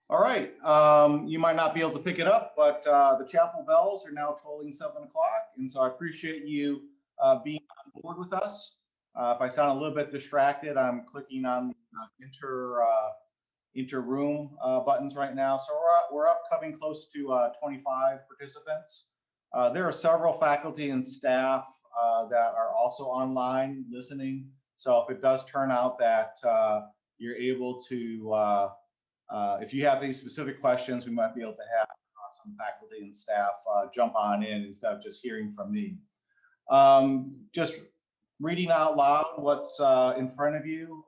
All right. You might not be able to pick it up, but the chapel bells are now tolling 7 o'clock. And so I appreciate you being on board with us. If I sound a little bit distracted, I'm clicking on the inter-room buttons right now. So we're up coming close to 25 participants. There are several faculty and staff that are also online listening. So if it does turn out that you're able to if you have any specific questions, we might be able to have some faculty and staff jump on in instead of just hearing from me. Just reading out loud what's in front of you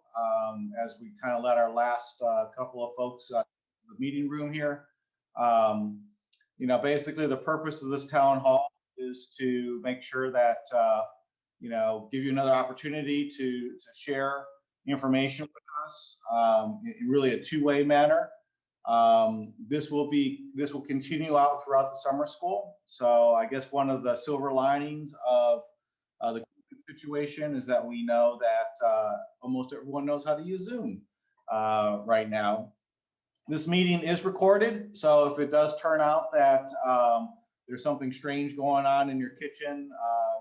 as we kind of let our last couple of folks in the meeting room here. Basically the purpose of this town hall is to make sure that, give you another opportunity to share information with us in really a two-way manner. This will continue out throughout the summer school. So I guess one of the silver linings of the situation is that we know that almost everyone knows how to use Zoom right now. This meeting is recorded, so if it does turn out that there's something strange going on in your kitchen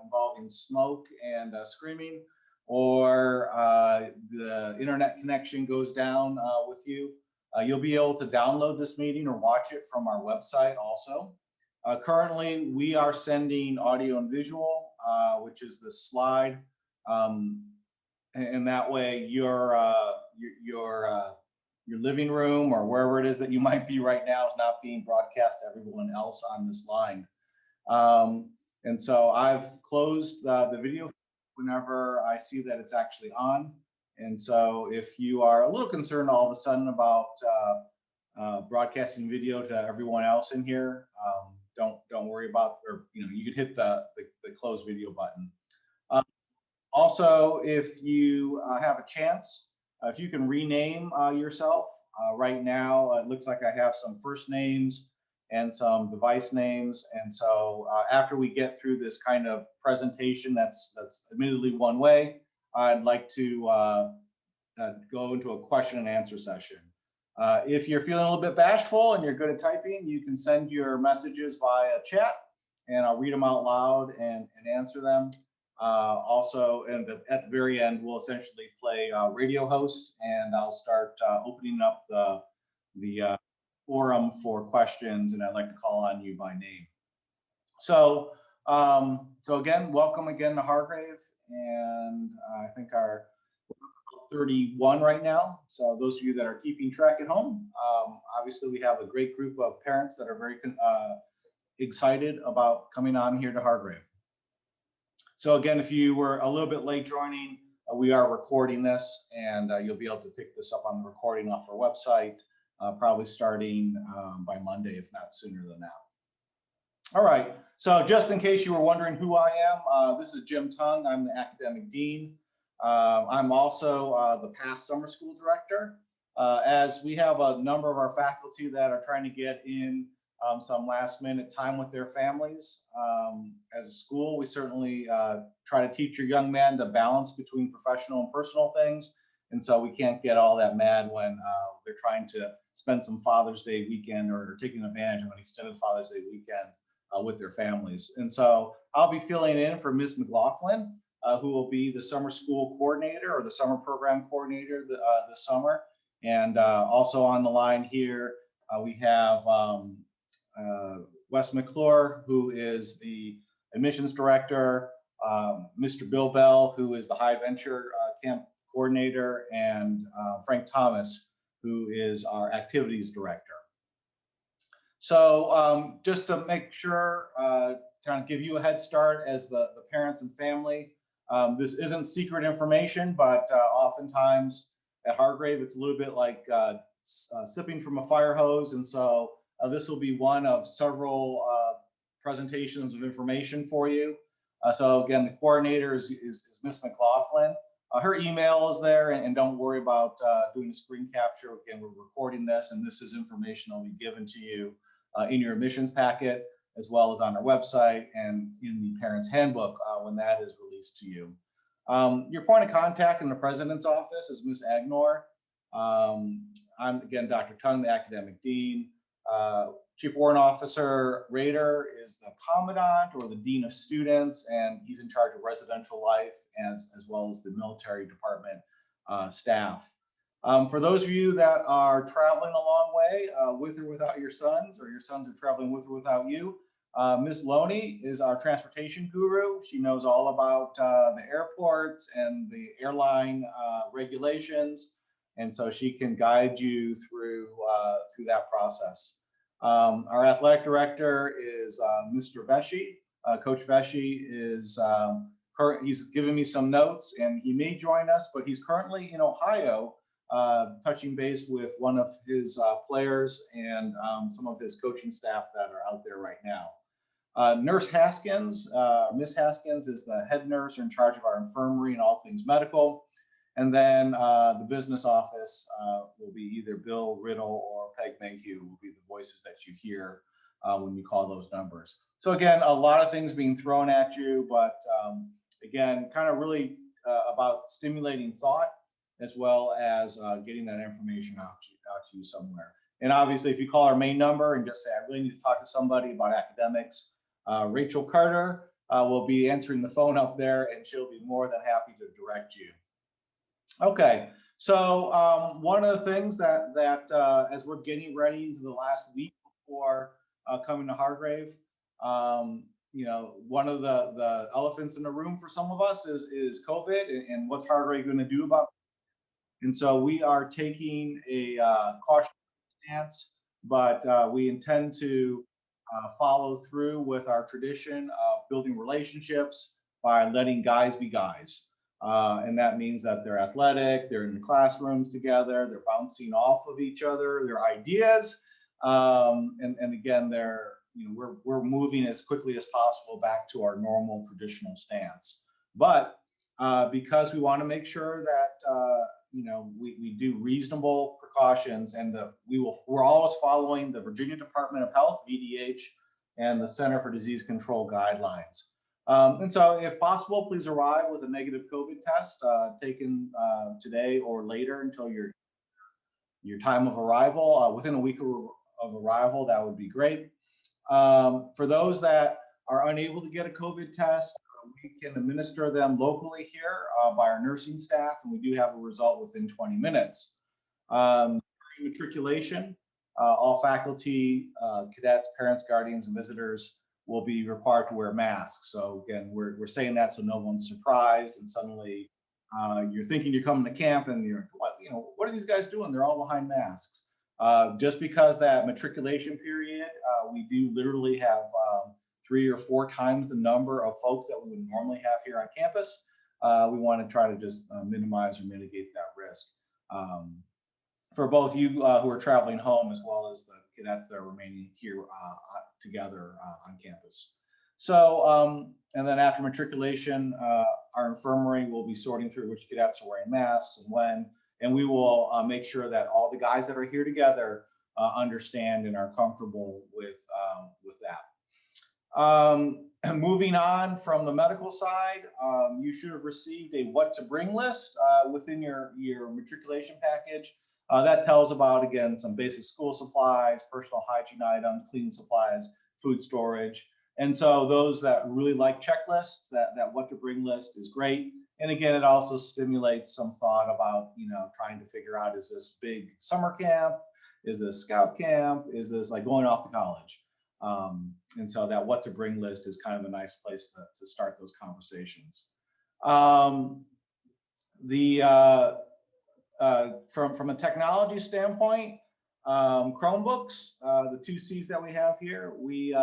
involving smoke and screaming, or the internet connection goes down with you, you'll be able to download this meeting or watch it from our website also. Currently, we are sending audio and visual, which is the slide, and that way your living room or wherever it is that you might be right now is not being broadcast to everyone else on this line. And so I've closed the video whenever I see that it's actually on. And so if you are a little concerned all of a sudden about broadcasting video to everyone else in here, don't worry about, or you could hit the close video button. Also, if you have a chance, if you can rename yourself. Right now, it looks like I have some first names and some device names. And so after we get through this kind of presentation that's admittedly one way, I'd like to go into a question and answer session. If you're feeling a little bit bashful and you're good at typing, you can send your messages via chat and I'll read them out loud and answer them. Also, and at the very end, we'll essentially play radio host, and I'll start opening up the forum for questions, and I'd like to call on you by name. So, so again, welcome again to Hargrave, and I think our 31 right now. So those of you that are keeping track at home, obviously we have a great group of parents that are very excited about coming on here to Hargrave. So again, if you were a little bit late joining, we are recording this, and you'll be able to pick this up on the recording off our website, probably starting by Monday, if not sooner than that. All right, so just in case you were wondering who I am, this is Jim Tung. I'm the academic dean. I'm also the past summer school director. As we have a number of our faculty that are trying to get in some last minute time with their families. As a school, we certainly try to teach your young men the balance between professional and personal things. And so we can't get all that mad when they're trying to spend some Father's Day weekend or taking advantage of an extended Father's Day weekend with their families. And so I'll be filling in for Ms. McLaughlin, who will be the summer school coordinator or the summer program coordinator this summer. And also on the line here, we have Wes McClure, who is the admissions director, Mr. Bill Bell, who is the High Venture Camp coordinator, and Frank Thomas, who is our activities director. So just to make sure, kind of give you a head start as the parents and family, this isn't secret information, but oftentimes at Hargrave, it's a little bit like sipping from a fire hose. And so this will be one of several presentations of information for you. So again, the coordinator is Ms. McLaughlin. Her email is there, and don't worry about doing a screen capture. Again, we're recording this, and this is information that will be given to you in your admissions packet, as well as on our website and in the parents handbook when that is released to you. Your point of contact in the president's office is Ms. Agnor. I'm again Dr. Kung, the academic dean. Chief Warrant Officer Rader is the commandant or the dean of students, and he's in charge of residential life as well as the military department staff. For those of you that are traveling a long way with or without your sons, or your sons are traveling with or without you, Ms. Loney is our transportation guru. She knows all about the airports and the airline regulations, and so she can guide you through that process. Our athletic director is Mr. Vesci. Coach Vesci is he's given me some notes, and he may join us, but he's currently in Ohio, touching base with one of his players and some of his coaching staff that are out there right now. Nurse Haskins, Miss Haskins is the head nurse in charge of our infirmary and all things medical. And then the business office will be either Bill Riddle or Peg Mayhew will be the voices that you hear when you call those numbers. So again, a lot of things being thrown at you, but again, kind of really about stimulating thought as well as getting that information out to you somewhere. And obviously, if you call our main number and just say, I really need to talk to somebody about academics, Rachel Carter will be answering the phone up there, and she'll be more than happy to direct you. Okay, so one of the things that as we're getting ready into the last week before coming to Hargrave, you know, one of the elephants in the room for some of us is COVID, and what's Hargrave going to do about it? And so we are taking a cautious stance, but we intend to follow through with our tradition of building relationships by letting guys be guys. And that means that they're athletic, they're in the classrooms together, they're bouncing off of each other, their ideas. And again, they're, you know, we're moving as quickly as possible back to our normal traditional stance. But because we want to make sure that, you know, we do reasonable precautions, and we're always following the Virginia Department of Health, VDH, and the Center for Disease Control guidelines. And so if possible, please arrive with a negative COVID test taken today or later until your time of arrival. Within a week of arrival, that would be great. For those that are unable to get a COVID test, we can administer them locally here by our nursing staff, and we do have a result within 20 minutes. During matriculation, all faculty, cadets, parents, guardians, and visitors will be required to wear masks. So again, we're saying that so no one's surprised and suddenly you're thinking you're coming to camp and you're, what are these guys doing? They're all behind masks. Just because that matriculation period, we do literally have 3 or 4 times the number of folks that we would normally have here on campus. We want to try to just minimize or mitigate that risk for both you who are traveling home as well as the cadets that are remaining here together on campus. So, and then after matriculation, our infirmary will be sorting through which cadets are wearing masks and when, and we will make sure that all the guys that are here together understand and are comfortable with that. Moving on from the medical side, you should have received a what to bring list within your matriculation package. That tells about, again, some basic school supplies, personal hygiene items, cleaning supplies, food storage. And so those that really like checklists, that what to bring list is great. And again, it also stimulates some thought about, you know, trying to figure out, is this big summer camp? Is this scout camp? Is this like going off to college? And so that what to bring list is kind of a nice place to start those conversations. From a technology standpoint, Chromebooks, the 2 C's that we have here, we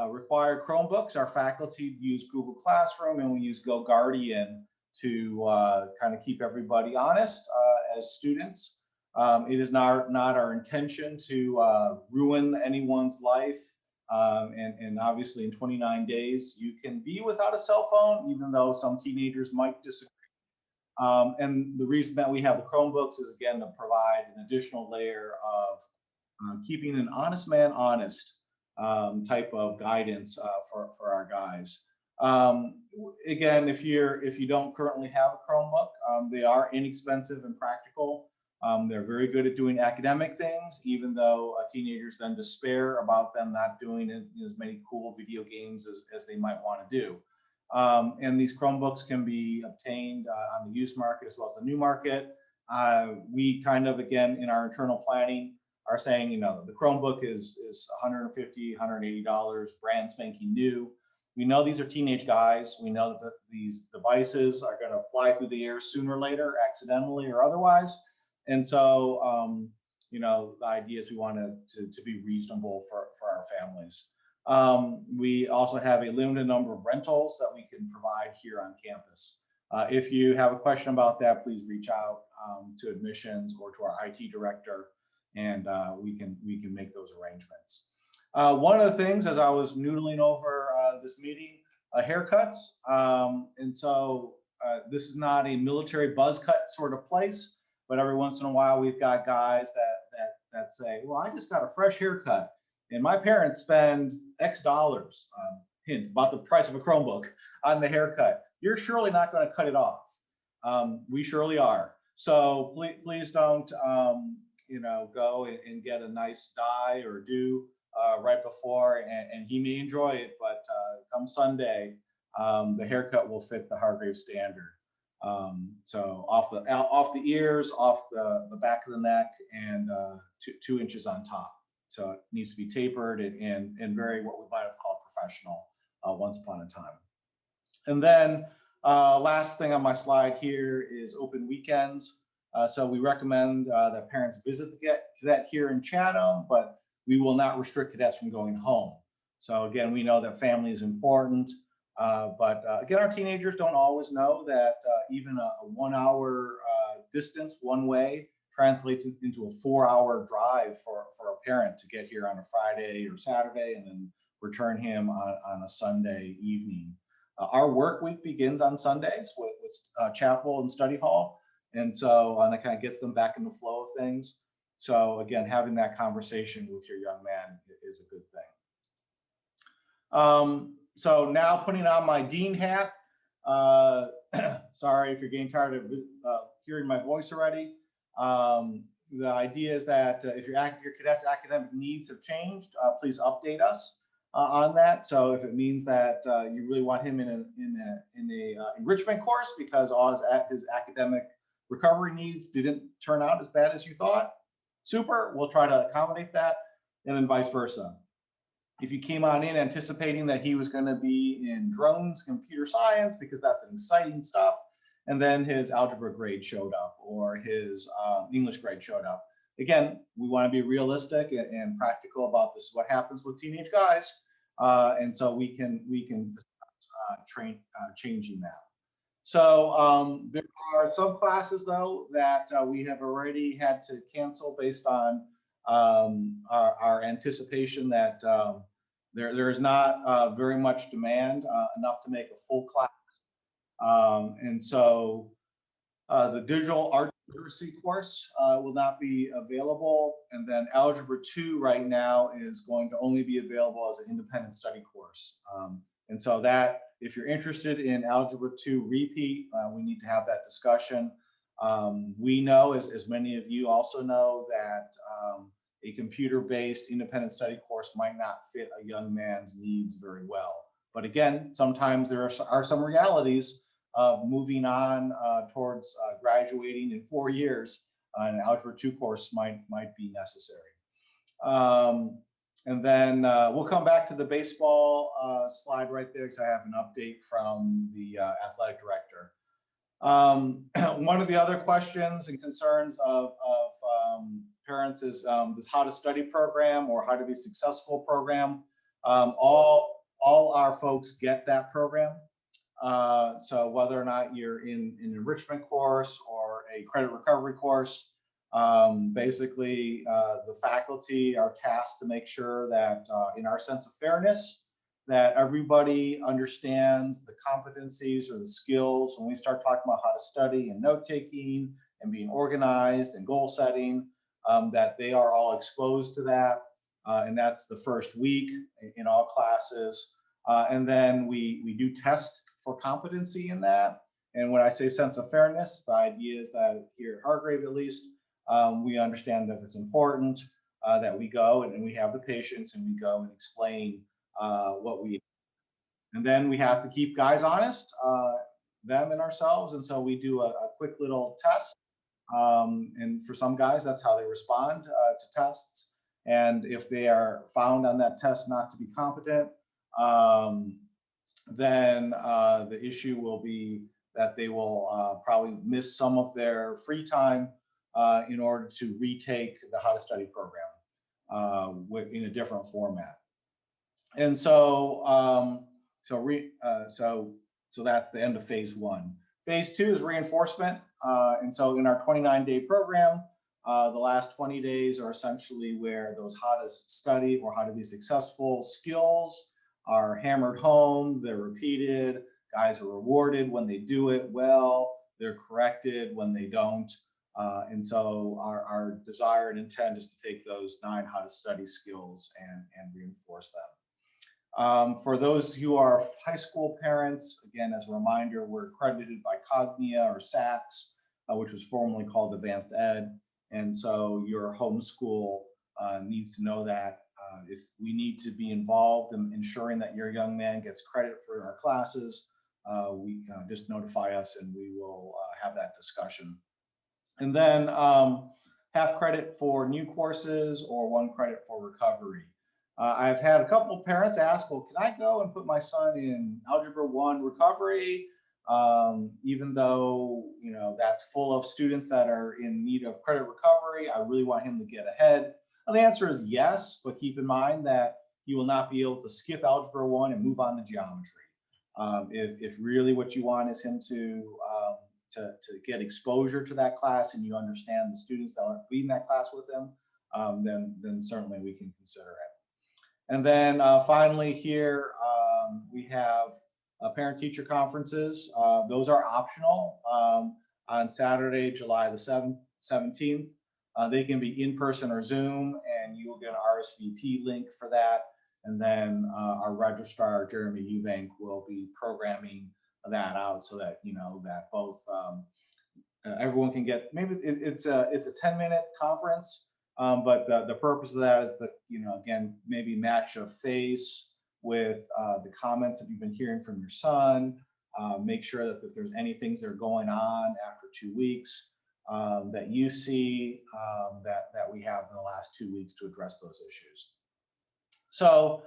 require Chromebooks. Our faculty use Google Classroom, and we use GoGuardian to kind of keep everybody honest as students. It is not our intention to ruin anyone's life. And obviously in 29 days, you can be without a cell phone, even though some teenagers might disagree. And the reason that we have the Chromebooks is, again, to provide an additional layer of keeping an honest man honest type of guidance for our guys. Again, if you don't currently have a Chromebook, they are inexpensive and practical. They're very good at doing academic things, even though teenagers then despair about them not doing as many cool video games as they might want to do. And these Chromebooks can be obtained on the used market as well as the new market. We kind of, again, in our internal planning, are saying, the Chromebook is $150, $180, brand spanking new. We know these are teenage guys. We know that these devices are going to fly through the air sooner or later, accidentally or otherwise. And so, the idea is we want to be reasonable for our families. We also have a limited number of rentals that we can provide here on campus. If you have a question about that, please reach out to admissions or to our IT director, and we can make those arrangements. One of the things, as I was noodling over this meeting, haircuts. And so this is not a military buzz cut sort of place, but every once in a while we've got guys that say, well, I just got a fresh haircut and my parents spend X dollars, hint about the price of a Chromebook, on the haircut. You're surely not going to cut it off. We surely are. So please don't, go and get a nice dye or do right before, and he may enjoy it, but come Sunday, the haircut will fit the Hargrave standard. So off the ears, off the back of the neck, and 2 inches on top. So it needs to be tapered and very what we might have called professional once upon a time. And then last thing on my slide here is open weekends. So we recommend that parents visit the Cadet here in Chatham, but we will not restrict cadets from going home. So again, we know that family is important, but again, our teenagers don't always know that even a 1 hour distance one way translates into a 4-hour drive for a parent to get here on a Friday or Saturday and then return him on a Sunday evening. Our work week begins on Sundays with chapel and study hall. And so that kind of gets them back in the flow of things. So again, having that conversation with your young man is a good thing. So now putting on my dean hat, sorry if you're getting tired of hearing my voice already. The idea is that if your cadets' academic needs have changed, please update us on that. So if it means that you really want him in a enrichment course because all his academic recovery needs didn't turn out as bad as you thought, super, we'll try to accommodate that, and then vice versa. If you came on in anticipating that he was going to be in drones, computer science, because that's an exciting stuff, and then his algebra grade showed up or his English grade showed up. Again, we want to be realistic and practical about this is what happens with teenage guys, and so we can discuss changing that. So there are some classes, though, that we have already had to cancel based on our anticipation that there is not very much demand, enough to make a full class. And so the digital art literacy course will not be available. And then Algebra 2 right now is going to only be available as an independent study course. And so that, if you're interested in Algebra 2 repeat, we need to have that discussion. We know, as many of you also know, that a computer-based independent study course might not fit a young man's needs very well. But again, sometimes there are some realities of moving on towards graduating in 4 years. An Algebra 2 course might be necessary. And then we'll come back to the baseball slide right there because I have an update from the athletic director. One of the other questions and concerns of parents is this How to Study program or How to Be Successful program. All our folks get that program. So whether or not you're in an enrichment course or a credit recovery course, basically the faculty are tasked to make sure that in our sense of fairness, that everybody understands the competencies or the skills when we start talking about how to study and note-taking and being organized and goal setting, that they are all exposed to that. And that's the first week in all classes. And then we do test for competency in that. And when I say sense of fairness, the idea is that here at Hargrave, at least, we understand that it's important that we go and we have the patience and we go and explain what we, and then we have to keep guys honest, them and ourselves. And so we do a quick little test. And for some guys, that's how they respond to tests. And if they are found on that test not to be competent, then the issue will be that they will probably miss some of their free time in order to retake the How to Study program in a different format. And so, so that's the end of phase one. Phase two is reinforcement. And so in our 29-day program, the last 20 days are essentially where those how to study or how to be successful skills are hammered home, they're repeated, guys are rewarded when they do it well, they're corrected when they don't. And so our desire and intent is to take those 9 how to study skills and reinforce them. For those who are high school parents, again, as a reminder, we're accredited by Cognia or SACS, which was formerly called Advanced Ed. And so your homeschool needs to know that if we need to be involved in ensuring that your young man gets credit for our classes, we just notify us and we will have that discussion. And then half credit for new courses or 1 credit for recovery. I've had a couple of parents ask, well, can I go and put my son in Algebra 1 recovery, even though, you know, that's full of students that are in need of credit recovery? I really want him to get ahead. And the answer is yes, but keep in mind that he will not be able to skip Algebra 1 and move on to geometry. If really what you want is him to get exposure to that class and you understand the students that are leading that class with him, then certainly we can consider it. And then finally here, we have parent-teacher conferences. Those are optional on Saturday, July the 17th. They can be in person or Zoom, and you will get an RSVP link for that. And then our registrar, Jeremy Eubank, will be programming that out so that, you know, that both everyone can get, maybe it's a 10-minute conference, but the purpose of that is that, you know, again, maybe match a face with the comments that you've been hearing from your son, make sure that if there's any things that are going on after 2 weeks that you see that we have in the last 2 weeks to address those issues. So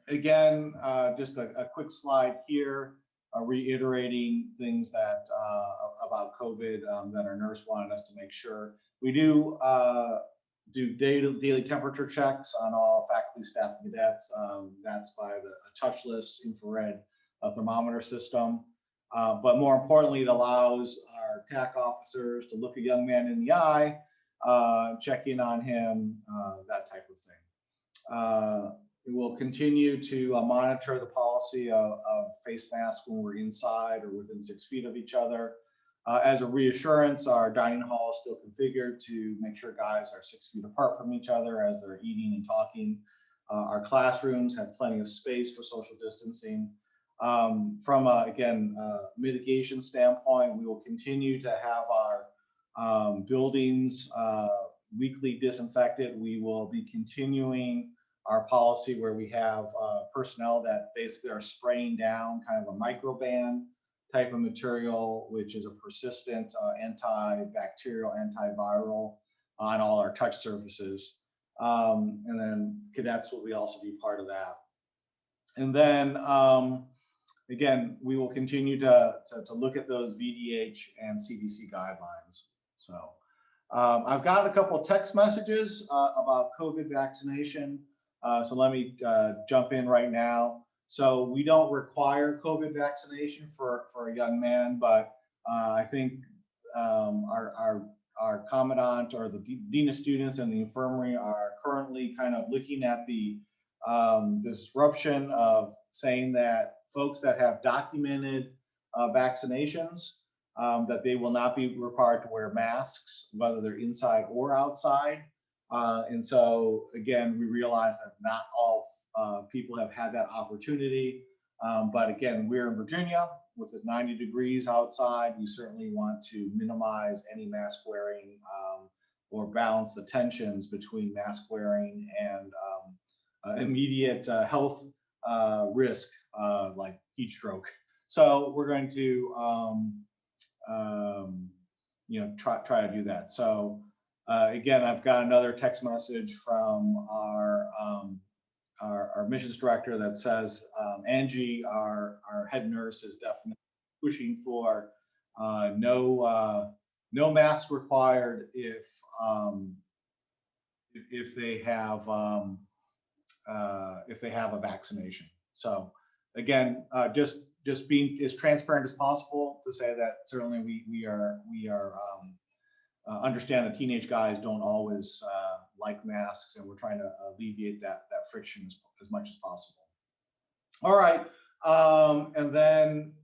again, just a quick slide here, reiterating things that about COVID that our nurse wanted us to make sure. We do daily temperature checks on all faculty, staff, and cadets. That's by the touchless infrared thermometer system. But more importantly, it allows our TAC officers to look a young man in the eye, check in on him, that type of thing. We will continue to monitor the policy of face masks when we're inside or within 6 feet of each other. As a reassurance, our dining hall is still configured to make sure guys are 6 feet apart from each other as they're eating and talking. Our classrooms have plenty of space for social distancing. From a, again, mitigation standpoint, we will continue to have our buildings weekly disinfected. We will be continuing our policy where we have personnel that basically are spraying down kind of a microban type of material, which is a persistent antibacterial, antiviral on all our touch surfaces. And then cadets will also be part of that. And then, again, we will continue to look at those VDH and CDC guidelines. So I've got a couple of text messages about COVID vaccination. So let me jump in right now. So we don't require COVID vaccination for a young man, but I think our commandant or the dean of students and the infirmary are currently kind of looking at the disruption of saying that folks that have documented vaccinations, that they will not be required to wear masks, whether they're inside or outside. And so, again, we realize that not all people have had that opportunity. But again, we're in Virginia with it 90 degrees outside. We certainly want to minimize any mask wearing or balance the tensions between mask wearing and immediate health risk like heat stroke. So we're going to try to do that. So again, I've got another text message from our missions director that says Angie, our head nurse, is definitely pushing for no mask required if they have a vaccination. So again, just being as transparent as possible to say that certainly we are understand that teenage guys don't always like masks, and we're trying to alleviate that friction as much as possible. All right, and then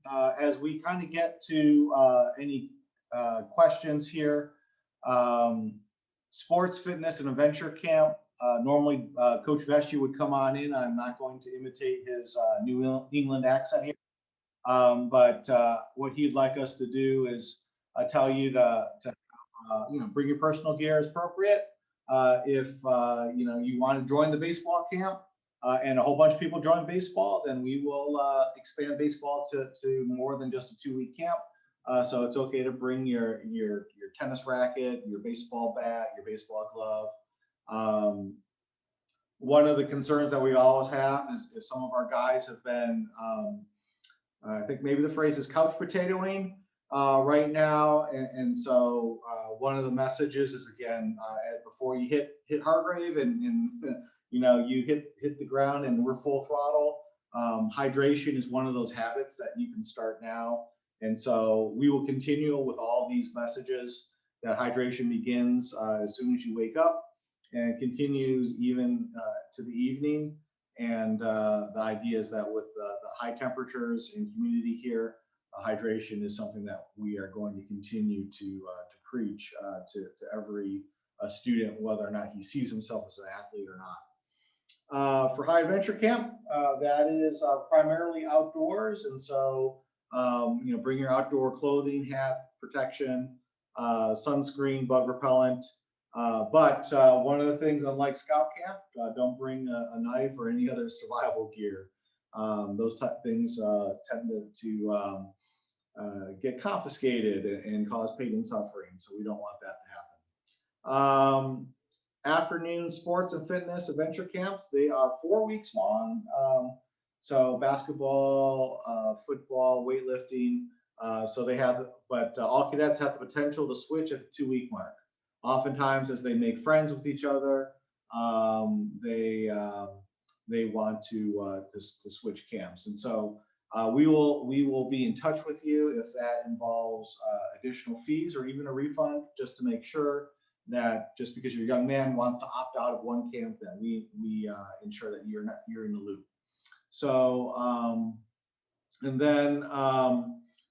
as we kind of get to any questions here, sports, fitness, and adventure camp. Normally, Coach Vesti would come on in. I'm not going to imitate his New England accent here, but what he'd like us to do is tell you to bring your personal gear as appropriate. If you want to join the baseball camp and a whole bunch of people join baseball, then we will expand baseball to more than just a 2-week camp. So it's okay to bring your tennis racket, your baseball bat, your baseball glove. One of the concerns that we always have is if some of our guys have been, I think maybe the phrase is couch potatoing right now, and so one of the messages is, again, before you hit Hargrave and you hit the ground and we're full throttle, hydration is one of those habits that you can start now. And so we will continue with all these messages that hydration begins as soon as you wake up and continues even to the evening. And the idea is that with the high temperatures and humidity here, hydration is something that we are going to continue to preach to every student, whether or not he sees himself as an athlete or not. For High Adventure Camp, that is primarily outdoors, and so bring your outdoor clothing, hat, protection, sunscreen, bug repellent. But one of the things, unlike Scout Camp, don't bring a knife or any other survival gear. Those type things tend to get confiscated and cause pain and suffering, so we don't want that to happen. Afternoon sports and fitness adventure camps, they are 4 weeks long. So basketball, football, weightlifting. So they have, but all cadets have the potential to switch at the 2-week mark. Oftentimes, as they make friends with each other, they want to switch camps, and so we will be in touch with you if that involves additional fees or even a refund, just to make sure that just because your young man wants to opt out of one camp, that we ensure that you're in the loop. So and then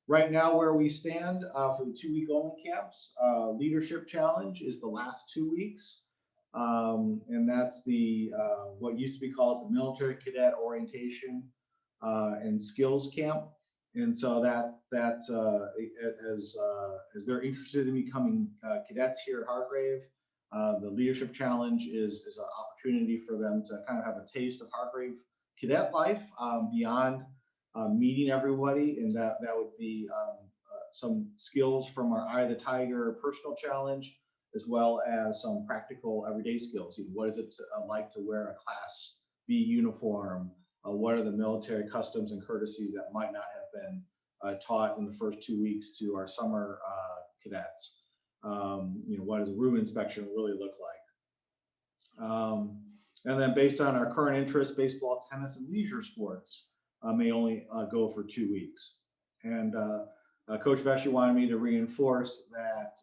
right now where we stand for the 2-week only camps, leadership challenge is the last 2 weeks. And that's the what used to be called the military cadet orientation and skills camp. And so as they're interested in becoming cadets here at Hargrave, the leadership challenge is an opportunity for them to kind of have a taste of Hargrave cadet life beyond meeting everybody, and that would be some skills from our Eye of the Tiger personal challenge, as well as some practical everyday skills. What is it like to wear a Class B uniform? What are the military customs and courtesies that might not have been taught in the first 2 weeks to our summer cadets? What does room inspection really look like? And then based on our current interests, baseball, tennis, and leisure sports may only go for 2 weeks. And Coach Vesti wanted me to reinforce that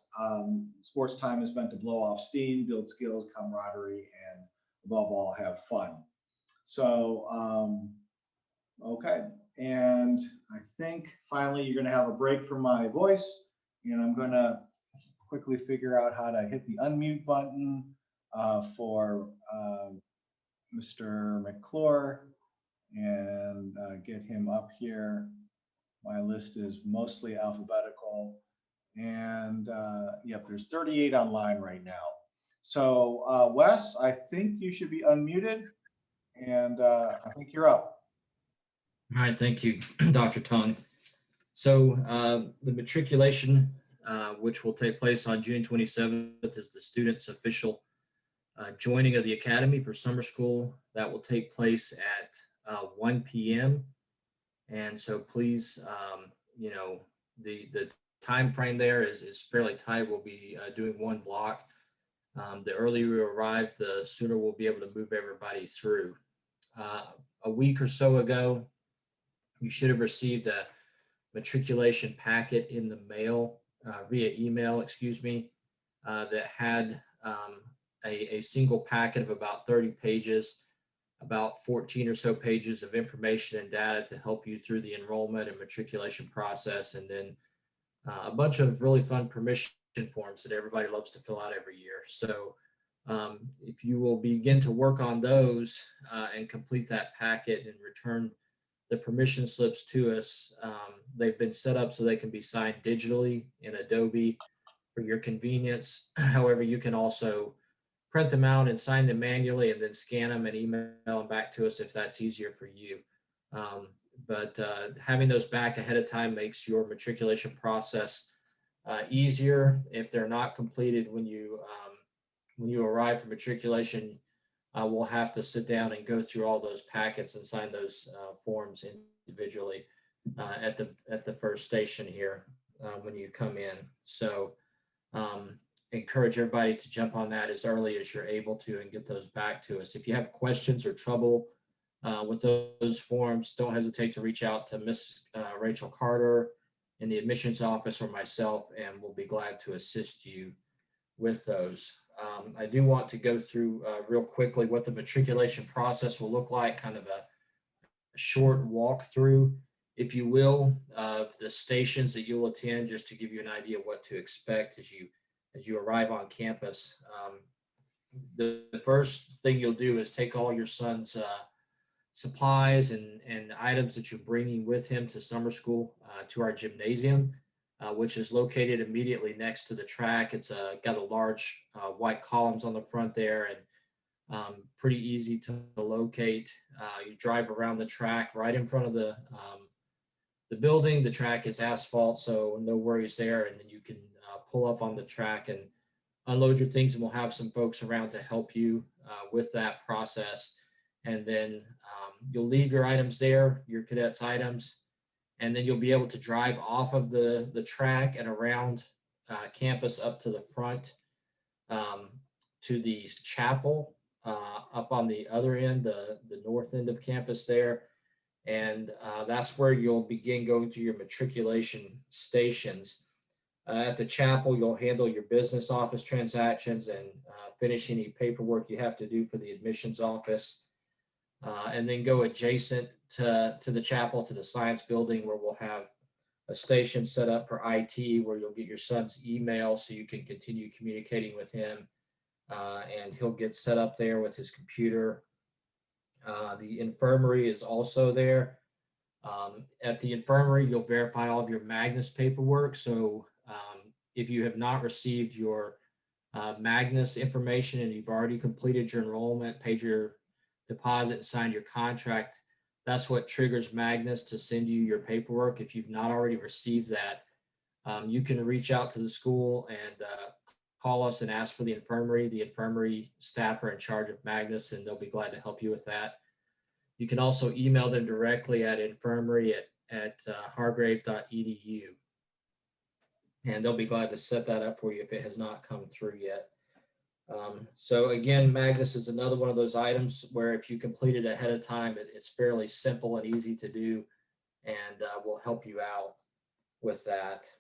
sports time is meant to blow off steam, build skills, camaraderie, and above all, have fun. So, okay. And I think finally you're going to have a break from my voice, and I'm going to quickly figure out how to hit the unmute button for Mr. McClure. and get him up here. My list is mostly alphabetical. And yep, there's 38 online right now. So Wes, I think you should be unmuted, and I think you're up. All right, thank you, Dr. Tung. So the matriculation, which will take place on June 27th, is the students' official joining of the academy for summer school. That will take place at 1 p.m. And so please, the time frame there is fairly tight. We'll be doing one block. The earlier you arrive, the sooner we'll be able to move everybody through. A week or so ago, you should have received a matriculation packet in the mail, via email, that had a single packet of about 30 pages, about 14 or so pages of information and data to help you through the enrollment and matriculation process, and then a bunch of really fun permission forms that everybody loves to fill out every year. So if you will begin to work on those and complete that packet and return the permission slips to us, they've been set up so they can be signed digitally in Adobe for your convenience. However, you can also print them out and sign them manually and then scan them and email them back to us if that's easier for you. But having those back ahead of time makes your matriculation process easier. If they're not completed when you arrive for matriculation, we'll have to sit down and go through all those packets and sign those forms individually at the first station here when you come in. So encourage everybody to jump on that as early as you're able to and get those back to us. If you have questions or trouble with those forms, don't hesitate to reach out to Miss Rachel Carter in the admissions office or myself, and we'll be glad to assist you with those. I do want to go through real quickly what the matriculation process will look like, kind of a short walkthrough, if you will, of the stations that you'll attend, just to give you an idea of what to expect as you arrive on campus. The first thing you'll do is take all your son's supplies and items that you're bringing with him to summer school to our gymnasium, which is located immediately next to the track. It's got a large white columns on the front there, and pretty easy to locate. You drive around the track right in front of the building. The track is asphalt, so no worries there. And then you can pull up on the track and unload your things, and we'll have some folks around to help you with that process. And then you'll leave your items there, your cadets' items, and then you'll be able to drive off of the track and around campus up to the front to the chapel up on the other end, the north end of campus there. And that's where you'll begin going to your matriculation stations. At the chapel, you'll handle your business office transactions and finish any paperwork you have to do for the admissions office. And then go adjacent to the chapel, to the science building, where we'll have a station set up for IT, where you'll get your son's email so you can continue communicating with him. And he'll get set up there with his computer. The infirmary is also there. At the infirmary, you'll verify all of your Magnus paperwork. So if you have not received your Magnus information and you've already completed your enrollment, paid your deposit, and signed your contract, that's what triggers Magnus to send you your paperwork. If you've not already received that, you can reach out to the school and call us and ask for the infirmary. The infirmary staff are in charge of Magnus, and they'll be glad to help you with that. You can also email them directly at infirmary@hargrave.edu, and they'll be glad to set that up for you if it has not come through yet. So again, Magnus is another one of those items where if you complete it ahead of time, it's fairly simple and easy to do, and will help you out with that.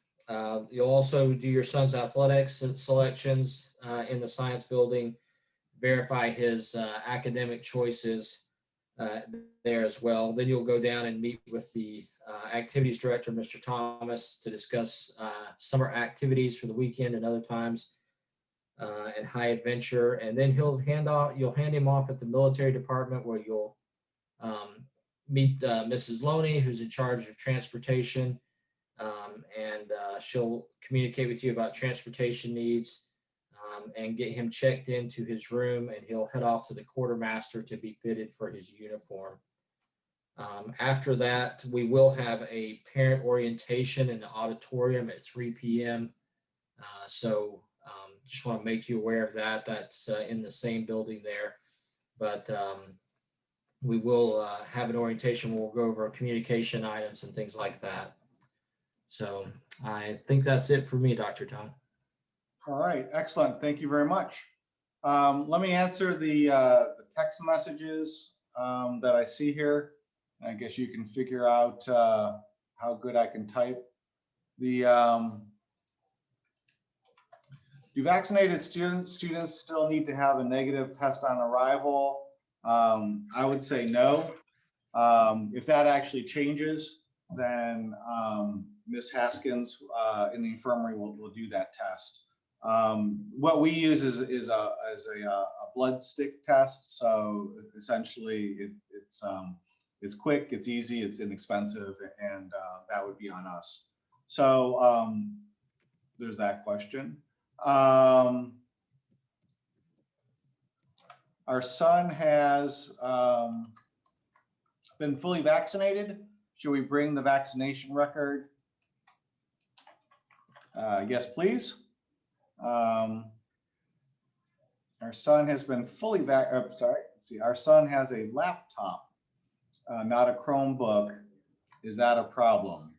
You'll also do your son's athletics selections in the science building, verify his academic choices there as well. Then you'll go down and meet with the activities director, Mr. Thomas, to discuss summer activities for the weekend and other times, and high adventure. And then you'll hand him off at the military department, where you'll meet Mrs. Loney, who's in charge of transportation, and she'll communicate with you about transportation needs, and get him checked into his room, and he'll head off to the quartermaster to be fitted for his uniform. After that, we will have a parent orientation in the auditorium at 3 p.m. So just want to make you aware of that. That's in the same building there. But we will have an orientation where we'll go over communication items and things like that. So I think that's it for me, Dr. Tom. All right, excellent. Thank you very much. Let me answer the text messages that I see here. I guess you can figure out how good I can type. Do vaccinated students still need to have a negative test on arrival? I would say no. If that actually changes, then Ms. Haskins in the infirmary will do that test. What we use is a blood stick test. So essentially it's quick, it's easy, it's inexpensive, and that would be on us. So there's that question. Our son has been fully vaccinated. Should we bring the vaccination record? Yes, please. Our son has been fully our son has a laptop, not a Chromebook. Is that a problem?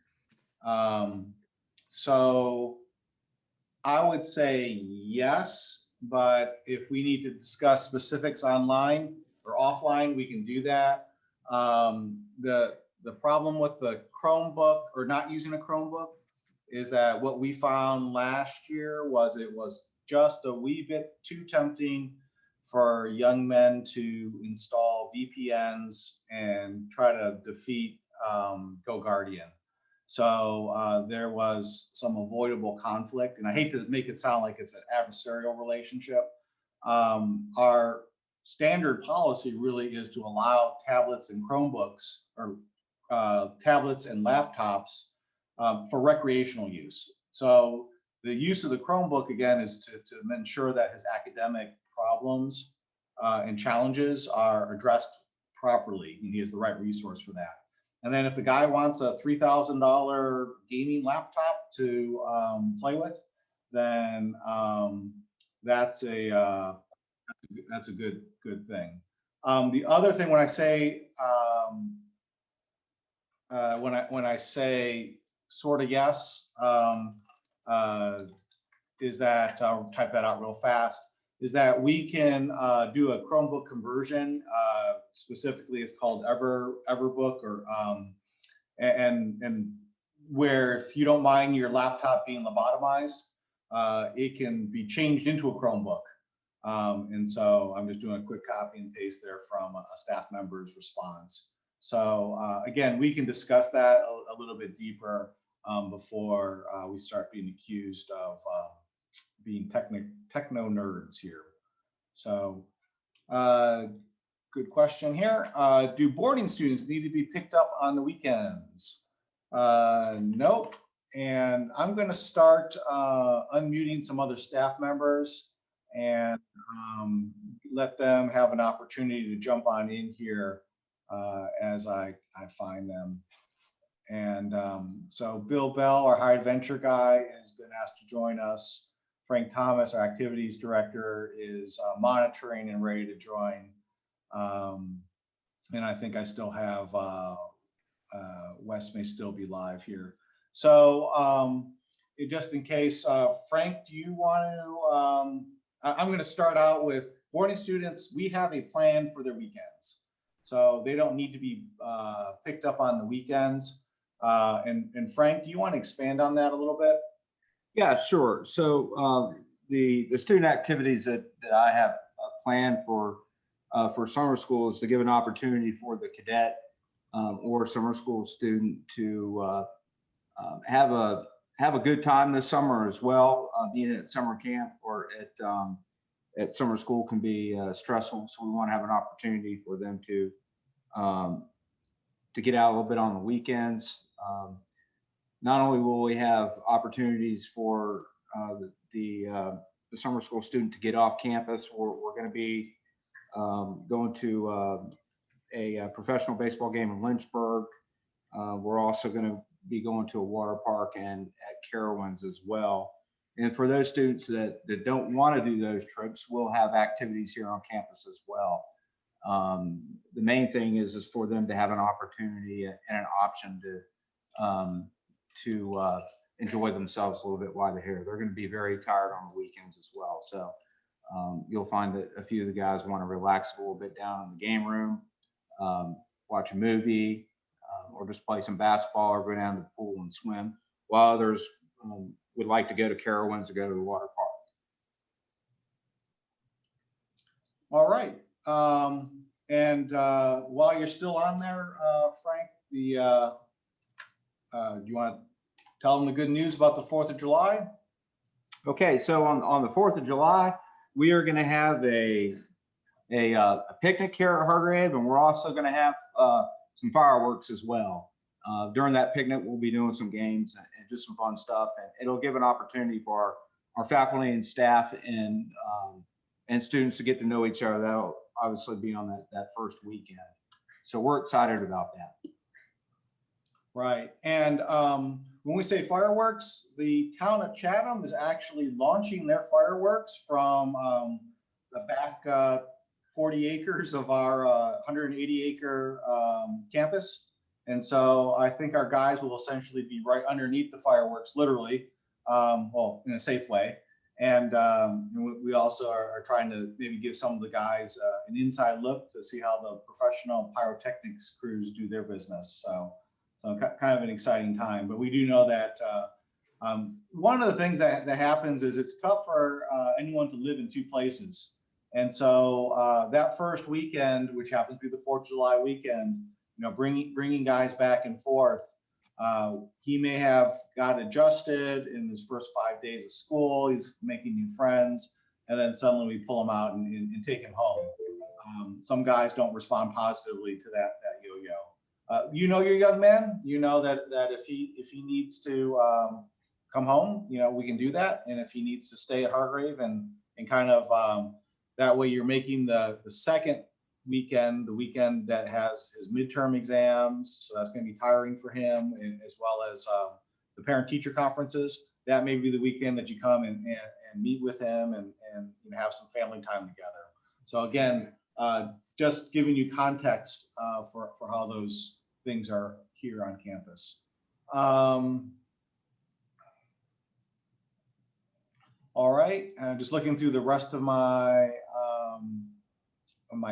So I would say yes, but if we need to discuss specifics online or offline, we can do that. The problem with the Chromebook or not using a Chromebook is that what we found last year was it was just a wee bit too tempting for young men to install VPNs and try to defeat GoGuardian. So there was some avoidable conflict, and I hate to make it sound like it's an adversarial relationship. Our standard policy really is to allow tablets and Chromebooks or tablets and laptops for recreational use. So the use of the Chromebook, again, is to ensure that his academic problems and challenges are addressed properly, and he has the right resource for that. And then if the guy wants a $3,000 gaming laptop to play with, then that's a good thing. The other thing, when I say when I say sort of yes, is that I'll type that out real fast. Is that we can do a Chromebook conversion. Specifically, it's called Everbook, or and where if you don't mind your laptop being lobotomized, it can be changed into a Chromebook. And so I'm just doing a quick copy and paste there from a staff member's response. So again, we can discuss that a little bit deeper before we start being accused of being techno nerds here. So good question here. Do boarding students need to be picked up on the weekends? Nope. And I'm going to start unmuting some other staff members and let them have an opportunity to jump on in here as I find them. And so Bill Bell, our high adventure guy, has been asked to join us. Frank Thomas, our activities director, is monitoring and ready to join. And I think I still have Wes may still be live here. So just in case, Frank, do you want to, I'm going to start out with boarding students. We have a plan for their weekends. So they don't need to be picked up on the weekends. And Frank, do you want to expand on that a little bit? Yeah, sure. So the student activities that I have planned for summer school is to give an opportunity for the cadet or summer school student to have a good time this summer as well. Being at summer camp or at summer school can be stressful, so we want to have an opportunity for them to get out a little bit on the weekends. Not only will we have opportunities for the summer school student to get off campus, we're going to be going to a professional baseball game in Lynchburg. We're also going to be going to a water park and at Carowinds as well. And for those students that don't want to do those trips, we'll have activities here on campus as well. The main thing is for them to have an opportunity and an option to enjoy themselves a little bit while they're here. They're going to be very tired on the weekends as well. So you'll find that a few of the guys want to relax a little bit down in the game room, watch a movie, or just play some basketball or go down to the pool and swim, while others would like to go to Carowinds or go to the water park. All right. And while you're still on there, Frank, do you want to tell them the good news about the 4th of July? Okay, so on the 4th of July, we are going to have a picnic here at Hargrave, and we're also going to have some fireworks as well. During that picnic, we'll be doing some games and just some fun stuff, and it'll give an opportunity for our faculty and staff and students to get to know each other. That'll obviously be on that first weekend. So we're excited about that. Right. And when we say fireworks, the town of Chatham is actually launching their fireworks from the back 40 acres of our 180 acre campus. And so I think our guys will essentially be right underneath the fireworks, literally, well, in a safe way. And we also are trying to maybe give some of the guys an inside look to see how the professional pyrotechnics crews do their business. So kind of an exciting time. But we do know that one of the things that happens is it's tough for anyone to live in two places. And so that first weekend, which happens to be the 4th of July weekend, bringing guys back and forth, he may have got adjusted in his first 5 days of school. He's making new friends, and then suddenly we pull him out and take him home. Some guys don't respond positively to that yo-yo. Your young man. You know that if he needs to come home, we can do that. And if he needs to stay at Hargrave and kind of that way, you're making the second weekend, the weekend that has his midterm exams. So that's going to be tiring for him, and as well as the parent-teacher conferences. That may be the weekend that you come and meet with him and have some family time together. So again, just giving you context for how those things are here on campus. All right, just looking through the rest of my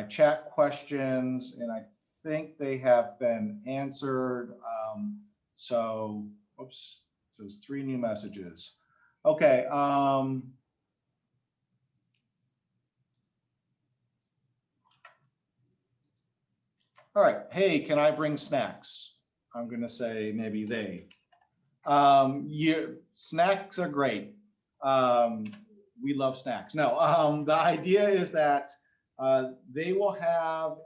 chat questions, and I think they have been answered. So, oops, it says 3 new messages. Okay. All right. Hey, can I bring snacks? I'm going to say maybe they. Snacks are great. We love snacks. No, the idea is that they will have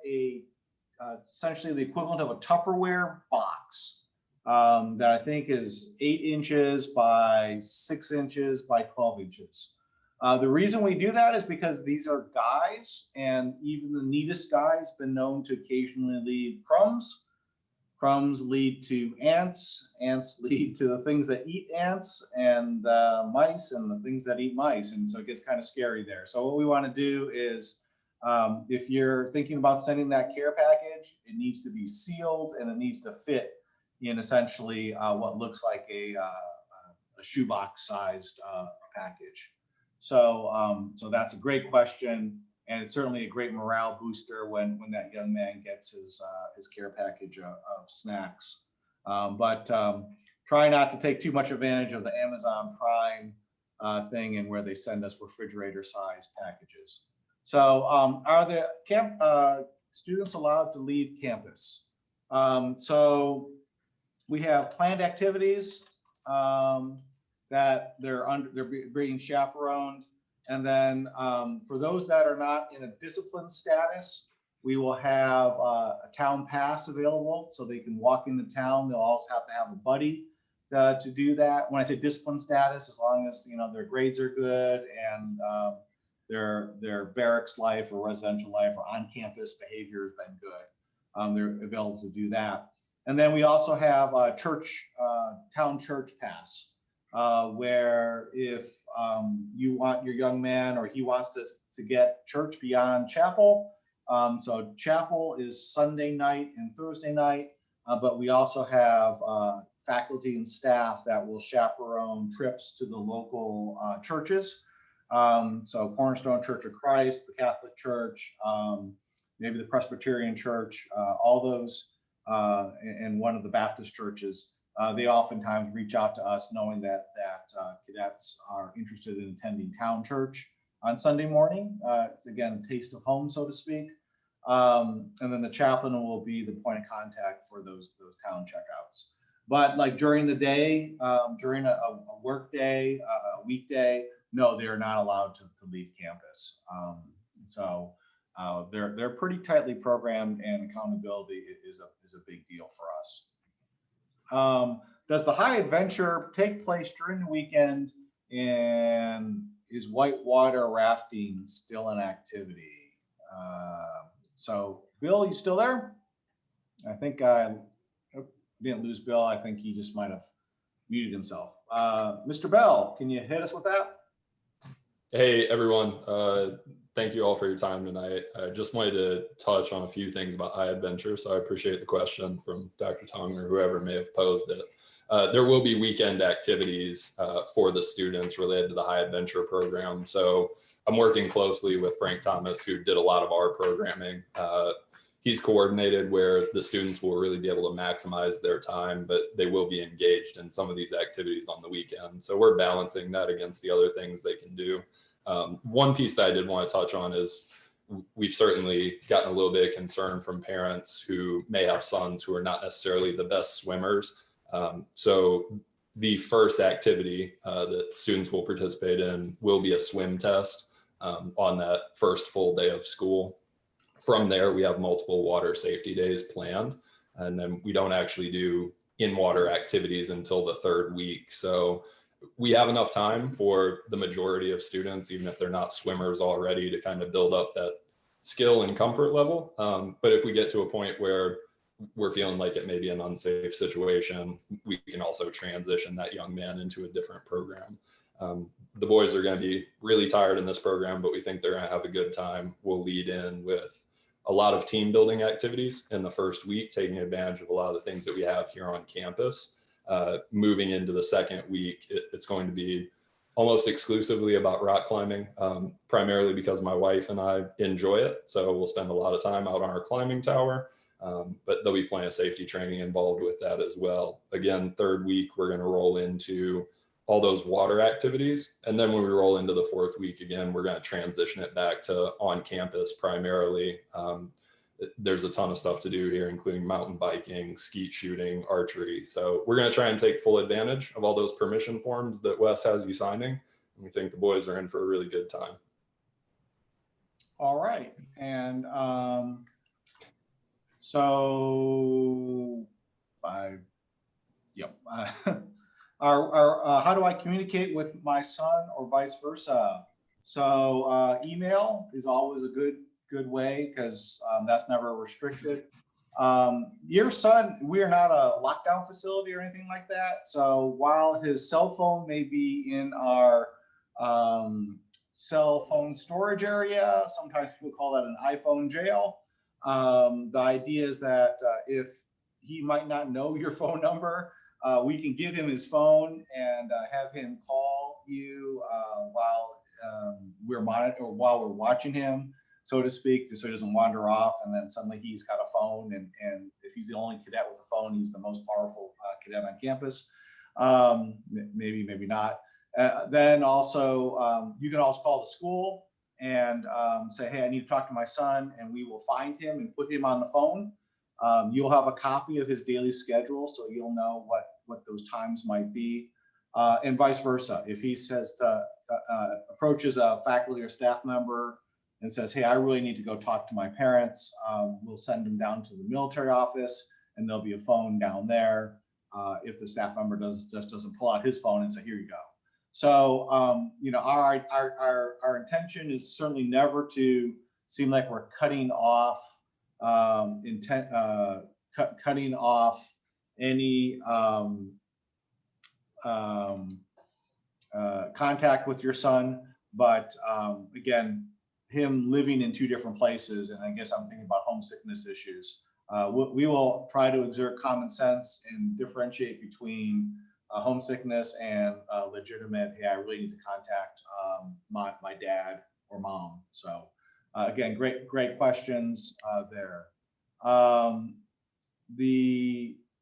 essentially the equivalent of a Tupperware box that I think is 8 inches by 6 inches by 12 inches. The reason we do that is because these are guys, and even the neatest guys been known to occasionally leave crumbs. Crumbs lead to ants. Ants lead to the things that eat ants, and mice, and the things that eat mice. And so it gets kind of scary there. So what we want to do is, if you're thinking about sending that care package, it needs to be sealed, and it needs to fit in essentially what looks like a shoebox sized package. So that's a great question, and it's certainly a great morale booster when that young man gets his care package of snacks. But try not to take too much advantage of the Amazon Prime thing, and where they send us refrigerator sized packages. So are the students allowed to leave campus? So we have planned activities that they're being chaperoned. And then for those that are not in a discipline status, We will have a town pass available so they can walk into town. They'll also have to have a buddy to do that. When I say discipline status, as long as their grades are good and their barracks life or residential life or on-campus behavior has been good, they're available to do that. And then we also have a town church pass, where if you want your young man or he wants to get church beyond chapel. So chapel is Sunday night and Thursday night, but we also have faculty and staff that will chaperone trips to the local churches. So Cornerstone Church of Christ, the Catholic Church, maybe the Presbyterian Church, all those, and one of the Baptist churches. They oftentimes reach out to us knowing that cadets are interested in attending town church on Sunday morning. It's again, taste of home, so to speak. And then the chaplain will be the point of contact for those town checkouts. But like during the day, during a work day, a weekday, no, they're not allowed to leave campus. So they're pretty tightly programmed, and accountability is a big deal for us. Does the high adventure take place during the weekend, and is whitewater rafting still an activity? So Bill, you still there? I think I didn't lose Bill. I think he just might have muted himself. Mr. Bell, can you hit us with that? Hey, everyone. Thank you all for your time tonight. I just wanted to touch on a few things about high adventure. So I appreciate the question from Dr. Tong or whoever may have posed it. There will be weekend activities for the students related to the high adventure program. So I'm working closely with Frank Thomas, who did a lot of our programming. He's coordinated where the students will really be able to maximize their time, but they will be engaged in some of these activities on the weekend. So we're balancing that against the other things they can do. One piece that I did want to touch on is we've certainly gotten a little bit of concern from parents who may have sons who are not necessarily the best swimmers. So the first activity that students will participate in will be a swim test on that first full day of school. From there, we have multiple water safety days planned, and then we don't actually do in-water activities until the third week. So we have enough time for the majority of students, even if they're not swimmers already, to kind of build up that skill and comfort level. But if we get to a point where we're feeling like it may be an unsafe situation, we can also transition that young man into a different program. The boys are going to be really tired in this program, but we think they're going to have a good time. We'll lead in with a lot of team building activities in the first week, taking advantage of a lot of the things that we have here on campus. Moving into the second week, it's going to be almost exclusively about rock climbing, primarily because my wife and I enjoy it. So we'll spend a lot of time out on our climbing tower, but there'll be plenty of safety training involved with that as well. Again, third week, we're going to roll into all those water activities. And then when we roll into the fourth week, again, we're going to transition it back to on campus primarily. There's a ton of stuff to do here, including mountain biking, skeet shooting, archery. So we're going to try and take full advantage of all those permission forms that Wes has you signing. And we think the boys are in for a really good time. All right. And so how do I communicate with my son or vice versa? So email is always a good way, because that's never restricted. Your son, we are not a lockdown facility or anything like that. So while his cell phone may be in our cell phone storage area, sometimes people call that an iPhone jail. The idea is that if he might not know your phone number, we can give him his phone and have him call you while while we're watching him, so to speak, so he doesn't wander off and then suddenly he's got a phone, and if he's the only cadet with a phone, he's the most powerful cadet on campus. Maybe not. Then also, you can also call the school and say, hey, I need to talk to my son, and we will find him and put him on the phone. You'll have a copy of his daily schedule, so you'll know what those times might be, and vice versa. If he says approaches a faculty or staff member and says, hey, I really need to go talk to my parents, we'll send them down to the military office, and there'll be a phone down there. If the staff member just doesn't pull out his phone and say, here you go. So, you know, our intention is certainly never to seem like we're cutting off cutting off any contact with your son, but again, him living in two different places, and I guess I'm thinking about homesickness issues. We will try to exert common sense and differentiate between homesickness and legitimate, hey, I really need to contact my dad or mom. So again, great questions there.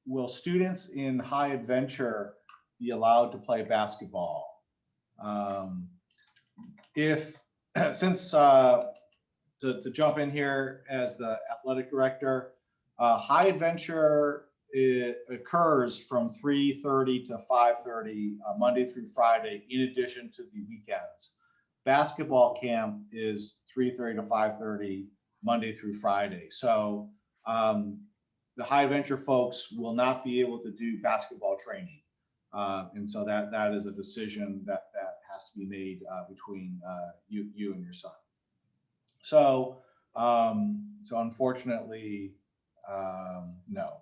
Will students in high adventure be allowed to play basketball? To jump in here as the athletic director, high adventure, it occurs from 3:30 to 5:30 Monday through Friday, in addition to the weekends. Basketball camp is 3:30 to 5:30 Monday through Friday. So the high adventure folks will not be able to do basketball training. And so that is a decision that has to be made between you and your son. So unfortunately, no.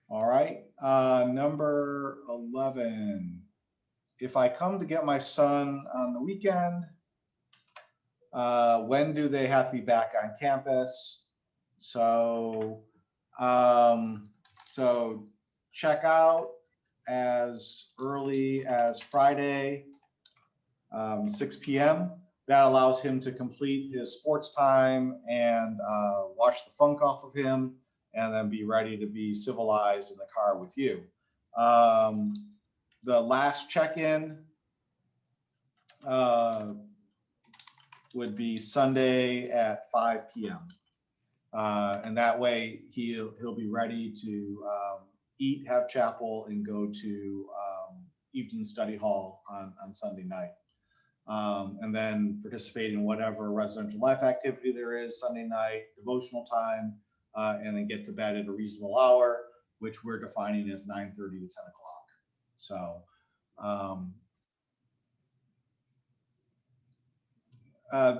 All right, number 11. If I come to get my son on the weekend, when do they have to be back on campus? So check out as early as Friday, 6 p.m. That allows him to complete his sports time and wash the funk off of him, and then be ready to be civilized in the car with you. The last check-in would be Sunday at 5 p.m. And that way he'll be ready to eat, have chapel, and go to evening study hall on Sunday night. And then participate in whatever residential life activity there is Sunday night, devotional time, and then get to bed at a reasonable hour, which we're defining as 9:30 to 10 o'clock. So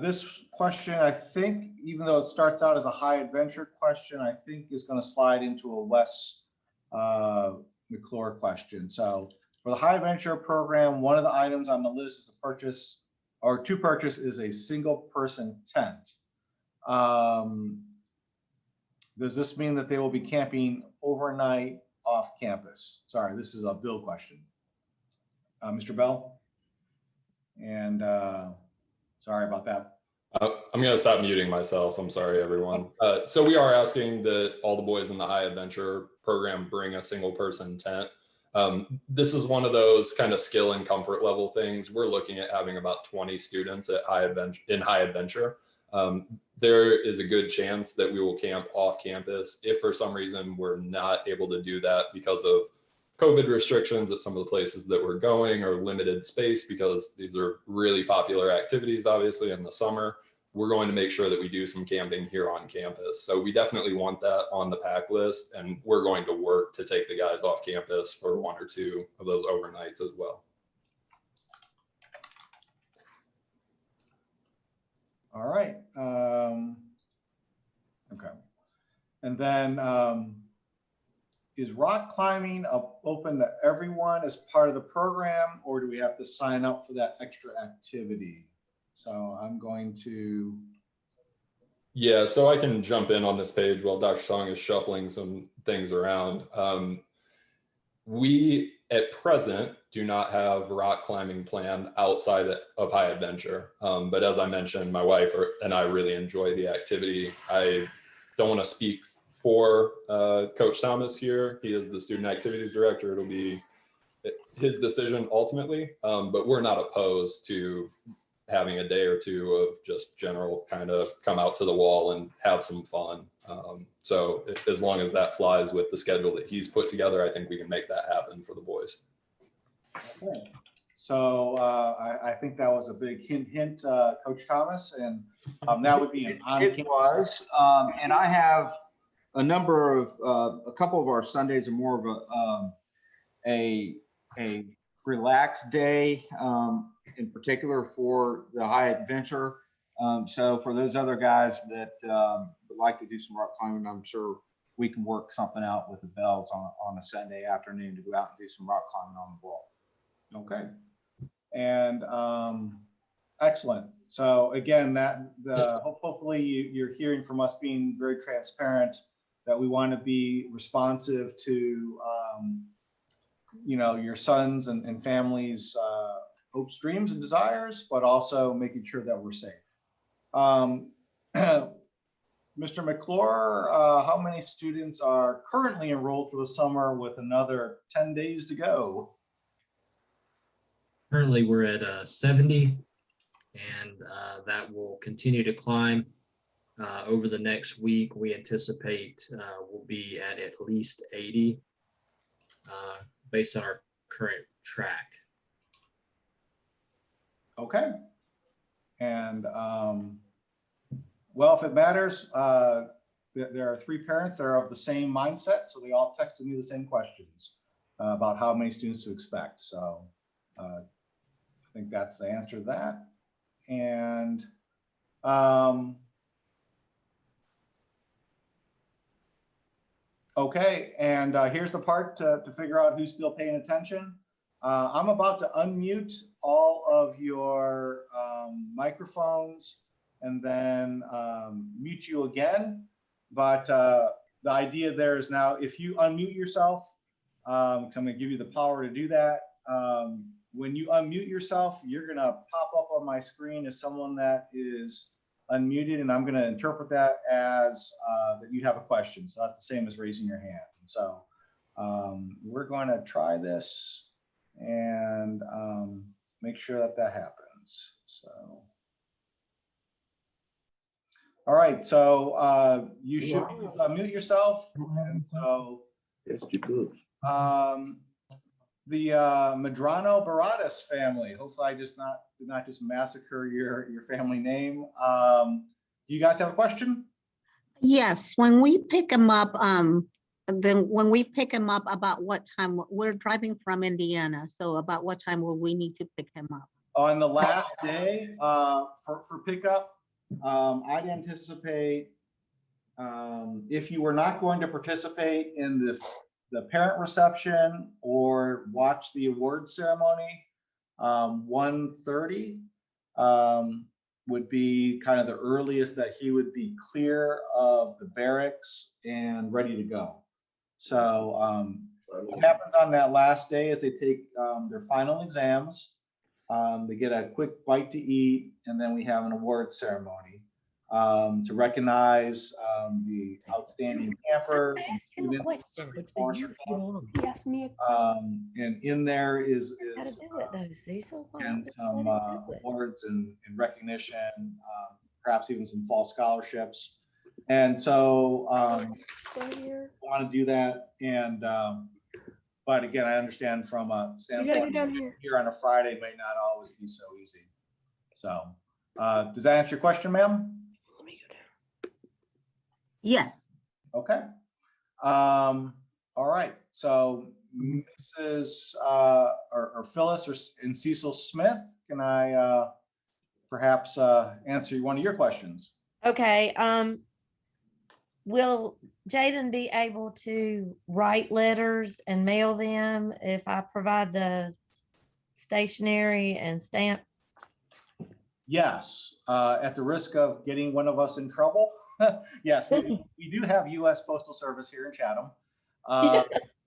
this question, I think, even though it starts out as a high adventure question, I think is going to slide into a Wes McClure question. So for the high adventure program, one of the items on the list is to purchase is a single person tent. Does this mean that they will be camping overnight off campus? Sorry, this is a Bill question. Mr. Bell? And sorry about that. I'm going to stop muting myself. I'm sorry, everyone. So we are asking that all the boys in the high adventure program bring a single person tent. This is one of those kind of skill and comfort level things. We're looking at having about 20 students at high adventure. There is a good chance that we will camp off campus. If for some reason we're not able to do that because of COVID restrictions at some of the places that we're going, or limited space, because these are really popular activities, obviously, in the summer, we're going to make sure that we do some camping here on campus. So we definitely want that on the pack list, and we're going to work to take the guys off campus for 1 or 2 of those overnights as well. All right. Okay. And then is rock climbing open to everyone as part of the program, or do we have to sign up for that extra activity? So I'm going to. Yeah, so I can jump in on this page while Dr. Song is shuffling some things around. We at present do not have rock climbing planned outside of high adventure. But as I mentioned, my wife and I really enjoy the activity. I don't want to speak for Coach Thomas here. He is the student activities director. It'll be his decision ultimately, but we're not opposed to having a day or two of just general kind of come out to the wall and have some fun. So as long as that flies with the schedule that he's put together, I think we can make that happen for the boys. Okay. So I think that was a big hint, Coach Thomas, and that would be an on-campus. It was, and I have a number of a couple of our Sundays are more of a relaxed day, in particular for the high adventure. So for those other guys that would like to do some rock climbing, I'm sure we can work something out with the Bells on a Sunday afternoon to go out and do some rock climbing on the wall. Okay. And excellent. So again, hopefully you're hearing from us being very transparent that we want to be responsive to your sons and families' hopes, dreams, and desires, but also making sure that we're safe. Mr. McClure, how many students are currently enrolled for the summer with another 10 days to go? Currently, we're at 70, and that will continue to climb. Over the next week, we anticipate we'll be at least 80 based on our current track. Okay. And well, if it matters, there are 3 parents that are of the same mindset, so they all texted me the same questions about how many students to expect. So I think that's the answer to that. And okay, and here's the part to figure out who's still paying attention. I'm about to unmute all of your microphones and then mute you again. But the idea there is now, if you unmute yourself, I'm going to give you the power to do that. When you unmute yourself, you're going to pop up on my screen as someone that is unmuted, and I'm going to interpret that as that you have a question. So that's the same as raising your hand. And so we're going to try this and make sure that happens. So, all right. So you should unmute yourself. And so the Medrano Baradas family. Hopefully, I did not just massacre your family name. Do you guys have a question? Yes, when we pick them up, about what time? We're driving from Indiana, so about what time will we need to pick him up? On the last day for pickup, I'd anticipate if you were not going to participate in the parent reception or watch the award ceremony, 1:30 would be kind of the earliest that he would be clear of the barracks and ready to go. So what happens on that last day is they take their final exams, they get a quick bite to eat, and then we have an award ceremony to recognize the outstanding campers and students. And in there is and some awards and recognition, perhaps even some fall scholarships. And so want to do that. And but again, I understand from a standpoint here on a Friday may not always be so easy. So does that answer your question, ma'am? Yes. Okay. All right. So Mrs. Or Phyllis and Cecil Smith, can I perhaps answer one of your questions? Okay. Will Jaden be able to write letters and mail them if I provide the stationery and stamps? Yes, at the risk of getting one of us in trouble. Yes, we do have U.S. Postal Service here in Chatham.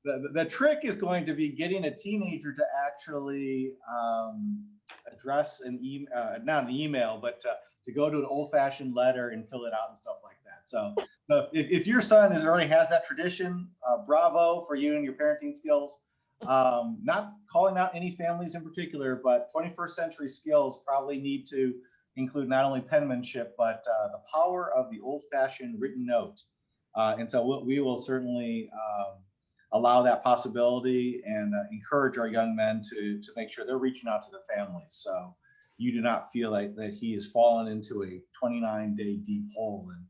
The trick is going to be getting a teenager to actually address an email, not an email, but to go to an old-fashioned letter and fill it out and stuff like that. So if your son already has that tradition, bravo for you and your parenting skills. Not calling out any families in particular, but 21st century skills probably need to include not only penmanship, but the power of the old-fashioned written note. And so we will certainly allow that possibility and encourage our young men to make sure they're reaching out to their families. So you do not feel like that he has fallen into a 29-day deep hole and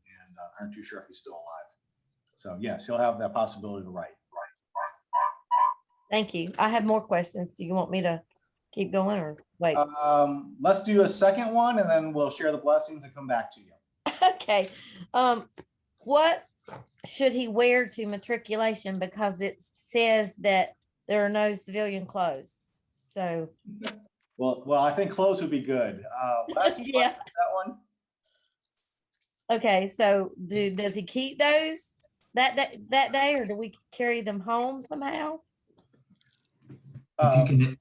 aren't too sure if he's still alive. So yes, he'll have that possibility to write. Thank you. I have more questions. Do you want me to keep going or wait? Let's do a second one and then we'll share the blessings and come back to you. Okay. What should he wear to matriculation? Because it says that there are no civilian clothes. So. Well, I think clothes would be good. Yeah. That one. Okay. So does he keep those that day, or do we carry them home somehow? If you can,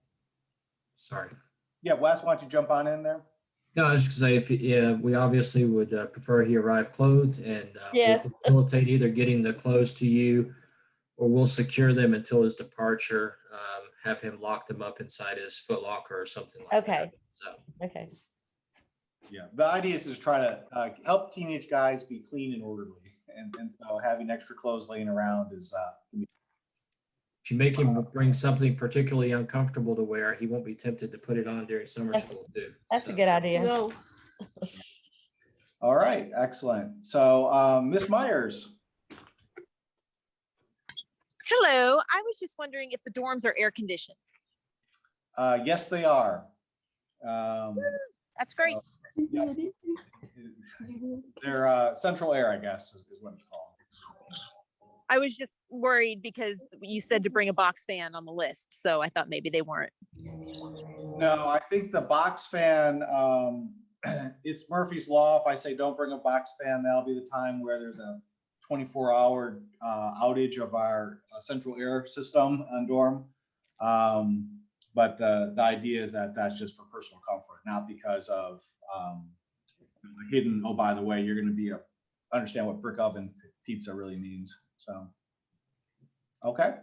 sorry. Yeah, Wes, why don't you jump on in there? No, I was just gonna say, if we obviously would prefer he arrive clothed, and Yes. we'll facilitate either getting the clothes to you, or we'll secure them until his departure. Have him lock them up inside his foot locker or something like that. Okay. So. Okay. Yeah, the idea is to try to help teenage guys be clean and orderly, and so having extra clothes laying around is. If you make him bring something particularly uncomfortable to wear, he won't be tempted to put it on during summer school too. That's a good idea. No. All right, excellent. So Ms. Myers. Hello, I was just wondering if the dorms are air conditioned. Yes, they are. That's great. Yeah. They're central air, I guess, is what it's called. I was just worried because you said to bring a box fan on the list, so I thought maybe they weren't. No, I think the box fan, it's Murphy's Law. If I say don't bring a box fan, that'll be the time where there's a 24-hour outage of our central air system on dorm. But the idea is that that's just for personal comfort, not because of hidden, oh, by the way, you're going to be understand what brick oven pizza really means. So, okay.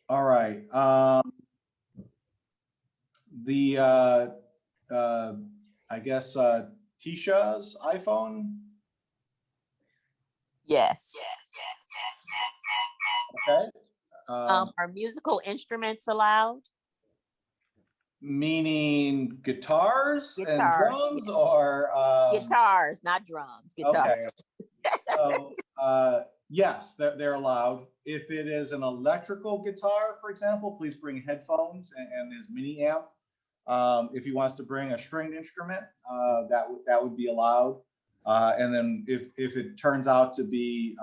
All right. I guess Tisha's iPhone. Yes. Okay. Are musical instruments allowed? Meaning guitars and Guitar, drums, yeah. or Guitars, not drums. Guitars. okay. So yes, they're allowed. If it is an electrical guitar, for example, please bring headphones and his mini amp. If he wants to bring a stringed instrument, that would be allowed. And then if it turns out to be,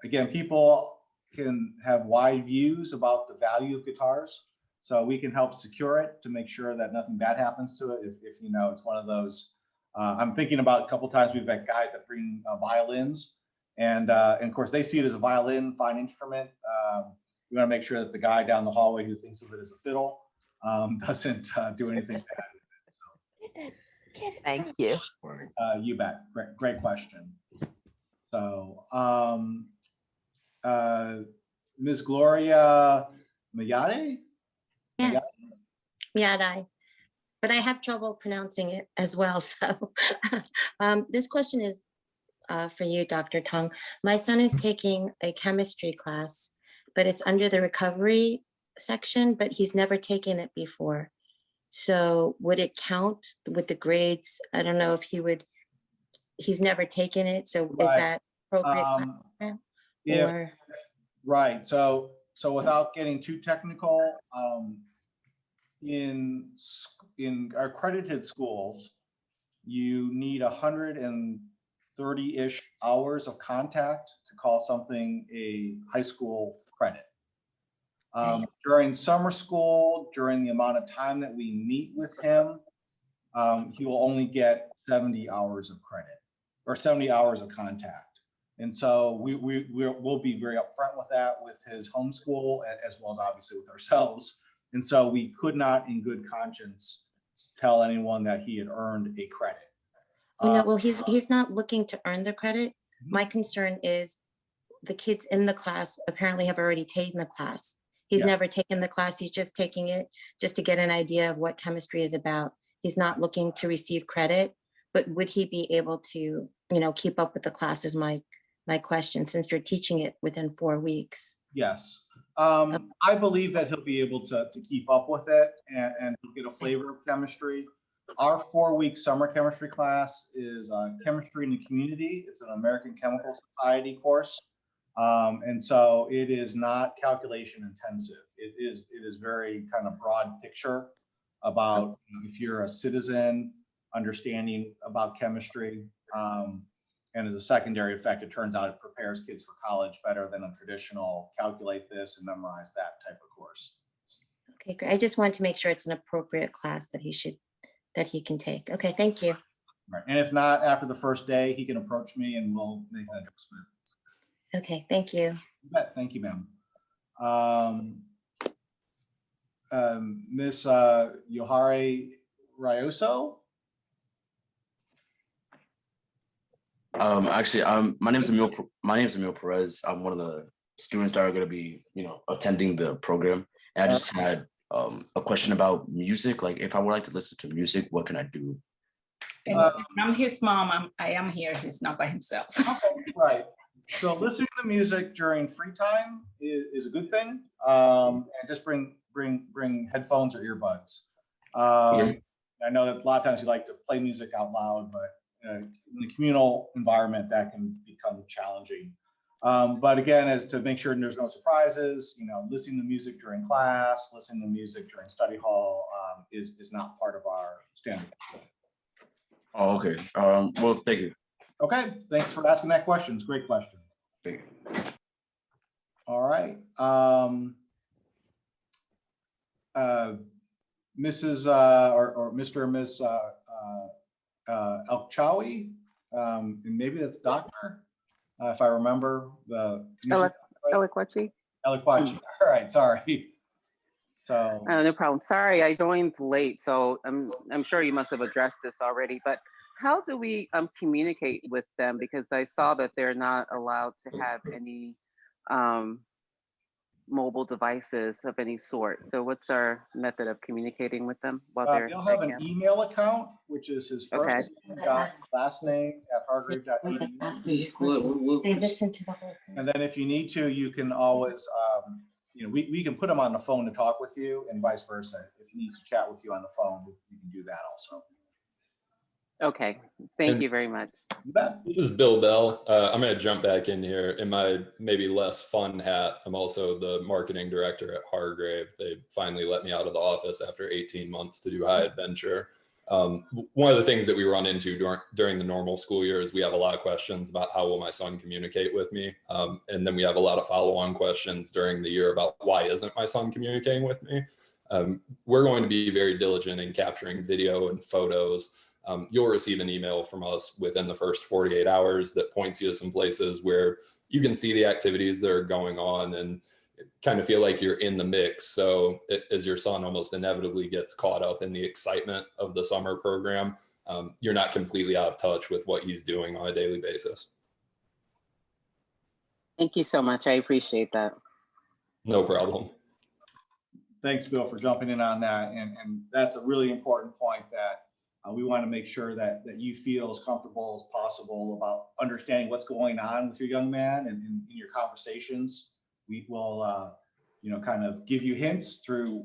again, people can have wide views about the value of guitars. So we can help secure it to make sure that nothing bad happens to it. If you know, it's one of those, I'm thinking about a couple times we've had guys that bring violins, and of course they see it as a violin, fine instrument. We want to make sure that the guy down the hallway who thinks of it as a fiddle doesn't do anything bad. So, Thank you. you bet. Great question. So Ms. Gloria Mayade? Yes, Miadai, but I have trouble pronouncing it as well. So this question is for you, Dr. Tong. My son is taking a chemistry class, but it's under the recovery section, but he's never taken it before. So would it count with the grades? I don't know if he's never taken it. So is that appropriate? Right. So without getting too technical, in our accredited schools, you need 130-ish hours of contact to call something a high school credit. During summer school, during the amount of time that we meet with him, he will only get 70 hours of credit or 70 hours of contact. And so we'll be very upfront with that with his homeschool, as well as obviously with ourselves. And so we could not in good conscience tell anyone that he had earned a credit. No, well, he's not looking to earn the credit. My concern is the kids in the class apparently have already taken the class. He's never taken the class. He's just taking it just to get an idea of what chemistry is about. He's not looking to receive credit, but would he be able to, keep up with the class is my my question, since you're teaching it within 4 weeks. Yes. I believe that he'll be able to keep up with it and get a flavor of chemistry. Our 4-week summer chemistry class is Chemistry in the Community. It's an American Chemical Society course. And so it is not calculation intensive. It is very kind of broad picture about if you're a citizen, understanding about chemistry. And as a secondary effect, it turns out it prepares kids for college better than a traditional calculate this and memorize that type of course. Okay, great. I just wanted to make sure it's an appropriate class that he can take. Okay, thank you. Right. And if not, after the first day, he can approach me and we'll make an adjustment. Okay, thank you. You bet. Thank you, ma'am. Miss Yohari Ryoso. Actually, my name's Emil Perez. I'm one of the students that are going to be, attending the program. And I just had a question about music. Like, if I would like to listen to music, what can I do? I'm his mom. I am here. He's not by himself. Okay, right. So listening to music during free time is a good thing. And just bring headphones or earbuds. I know that a lot of times you like to play music out loud, but in the communal environment that can become challenging. But again, as to make sure there's no surprises, listening to music during class, listening to music during study hall is not part of our standard. Oh, okay. Well, thank you. Okay, thanks for asking that question. It's a great question. Thank you. All right. Mrs. Or Mr. or Miss Elchawi, and maybe that's doctor, if I remember the Eloquachi. Eloquachi. All right, sorry. So no problem. Sorry, I joined late, so I'm sure you must have addressed this already. But how do we communicate with them? Because I saw that they're not allowed to have any mobile devices of any sort. So what's our method of communicating with them while they're they'll have an email account, which is his first name, last name @hargrave.edu. They listen to the whole thing. And then if you need to, you can always, we can put them on the phone to talk with you and vice versa. If he needs to chat with you on the phone, we can do that also. Okay, thank you very much. You bet. This is Bill Bell. I'm going to jump back in here. In my maybe less fun hat, I'm also the marketing director at Hargrave. They finally let me out of the office after 18 months to do high adventure. One of the things that we run into during the normal school year is we have a lot of questions about how will my son communicate with me? And then we have a lot of follow-on questions during the year about why isn't my son communicating with me? We're going to be very diligent in capturing video and photos. You'll receive an email from us within the first 48 hours that points you to some places where you can see the activities that are going on and kind of feel like you're in the mix. So as your son almost inevitably gets caught up in the excitement of the summer program, you're not completely out of touch with what he's doing on a daily basis. Thank you so much. I appreciate that. No problem. Thanks, Bill, for jumping in on that. And that's a really important point that we want to make sure that you feel as comfortable as possible about understanding what's going on with your young man, and in your conversations, we will, kind of give you hints through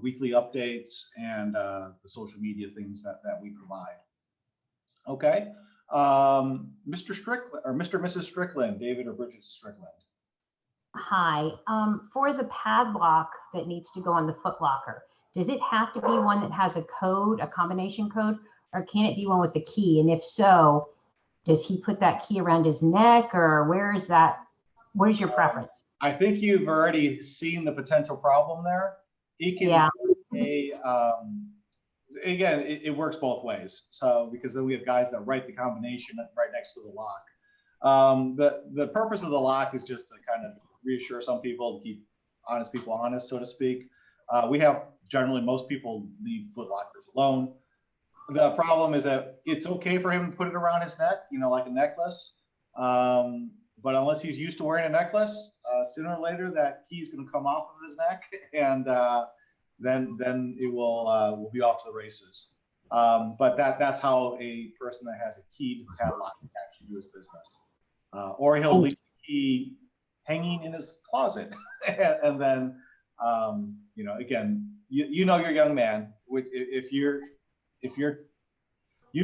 weekly updates and the social media things that we provide. Okay, Mr. Strickland or Mr. and Mrs. Strickland, David or Bridget Strickland. Hi, for the padlock that needs to go on the foot locker, does it have to be one that has a code, a combination code, or can it be one with the key? And if so, does he put that key around his neck, or where's your preference? I think you've already seen the potential problem there. He can, again, it works both ways. So, because then we have guys that write the combination right next to the lock. The purpose of the lock is just to kind of reassure some people, to keep honest people honest, so to speak. We have generally most people leave foot lockers alone. The problem is that it's okay for him to put it around his neck, like a necklace. But unless he's used to wearing a necklace, sooner or later that key is going to come off of his neck, and then it will be off to the races. But that's how a person that has a key to the padlock can actually do his business. or he'll leave the key hanging in his closet. And then, you know, again, you know, your young man, if you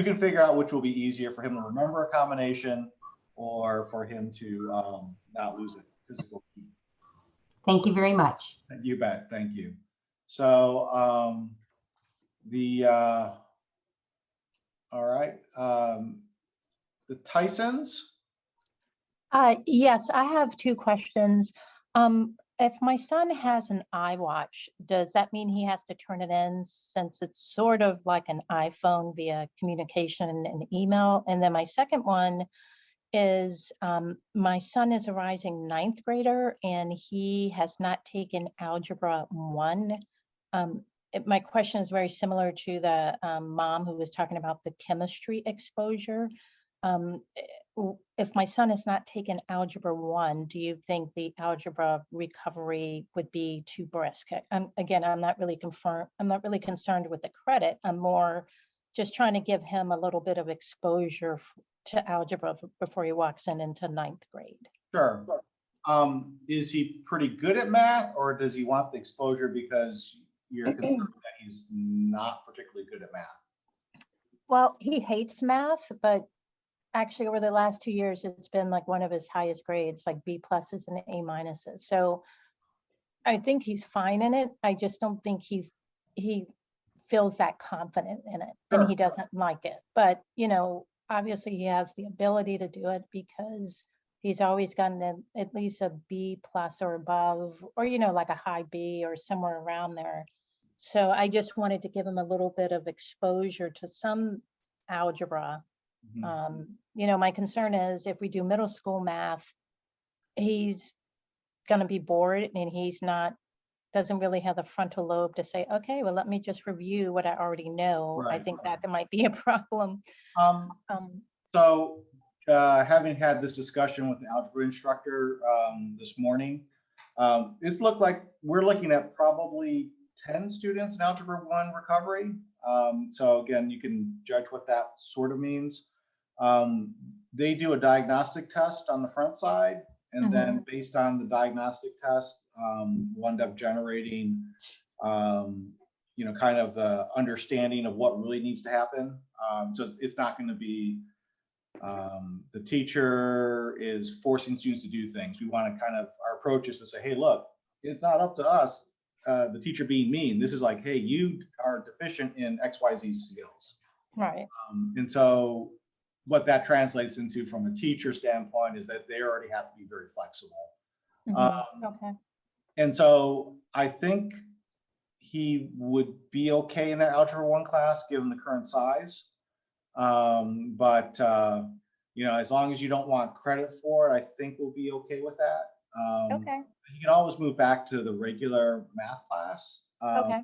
can figure out which will be easier for him to remember a combination or for him to not lose a physical key. Thank you very much. You bet. Thank you. So all right, the Tysons. Yes, I have two questions. If my son has an iWatch, does that mean he has to turn it in, since it's sort of like an iPhone via communication and email? And then my second one is, my son is a rising 9th grader and he has not taken Algebra 1. My question is very similar to the mom who was talking about the chemistry exposure. If my son has not taken Algebra 1, do you think the algebra recovery would be too brisk? Again, I'm not really concerned with the credit. I'm more just trying to give him a little bit of exposure to algebra before he walks into 9th grade. Sure. Is he pretty good at math, or does he want the exposure because you're concerned that he's not particularly good at math? Well, he hates math, but actually over the last 2 years, it's been like one of his highest grades, like B pluses and A minuses. So I think he's fine in it. I just don't think he feels that confident in it, Sure. and he doesn't like it. But, you know, obviously he has the ability to do it because he's always gotten at least a B plus or above, or, you know, like a high B or somewhere around there. So I just wanted to give him a little bit of exposure to some algebra. You know, my concern is if we do middle school math, he's going to be bored and doesn't really have the frontal lobe to say, okay, well, let me just review what I already know. Right. I think that there might be a problem. So having had this discussion with the algebra instructor this morning, it's looked like we're looking at probably 10 students in Algebra 1 recovery. So again, you can judge what that sort of means. They do a diagnostic test on the front side, and then based on the diagnostic test, we'll end up generating, you know, kind of the understanding of what really needs to happen. So it's not going to be the teacher is forcing students to do things. We want to kind of, our approach is to say, hey, look, it's not up to us, the teacher being mean. This is like, hey, you are deficient in XYZ skills. Right. And so what that translates into from a teacher standpoint is that they already have to be very flexible. Okay. And so I think he would be okay in that Algebra 1 class given the current size. But you know, as long as you don't want credit for it, I think we'll be okay with that. Okay. You can always move back to the regular math class. Okay.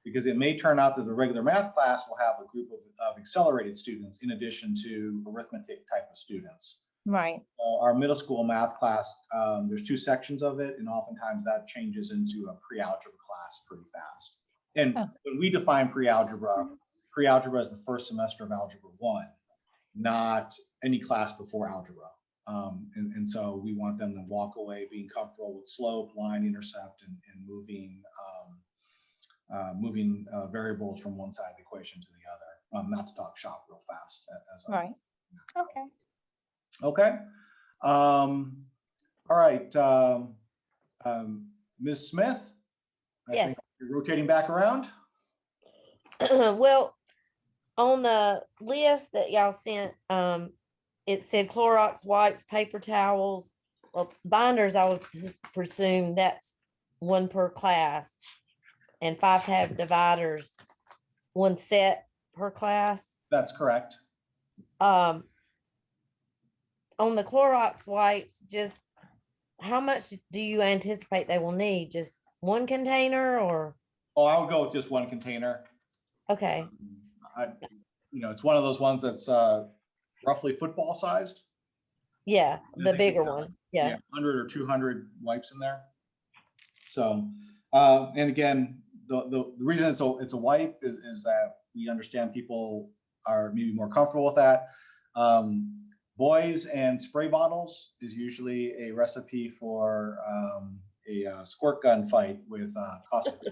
Because it may turn out that the regular math class will have a group of accelerated students in addition to arithmetic type of students. Right. Our middle school math class, there's 2 sections of it, and oftentimes that changes into a pre-algebra class pretty fast. And when we define pre-algebra is the first semester of Algebra 1, not any class before algebra. And so we want them to walk away being comfortable with slope, line, intercept, and moving variables from one side of the equation to the other. Not to talk shop real fast. Right. Okay. Okay. All right. Ms. Smith, I Yes. think you're rotating back around. Well, on the list that y'all sent, it said Clorox wipes, paper towels, well, binders. I would presume that's 1 per class, and 5-tab dividers, 1 set per class. That's correct. On the Clorox wipes, just how much do you anticipate they will need? Just 1 container, or? Oh, I would go with just 1 container. Okay. You know, it's one of those ones that's roughly football sized. Yeah, the bigger one. Yeah. 100 or 200 wipes in there. So, and again, the reason it's a wipe is that we understand people are maybe more comfortable with that. boys and spray bottles is usually a recipe for a squirt gun fight with caustic.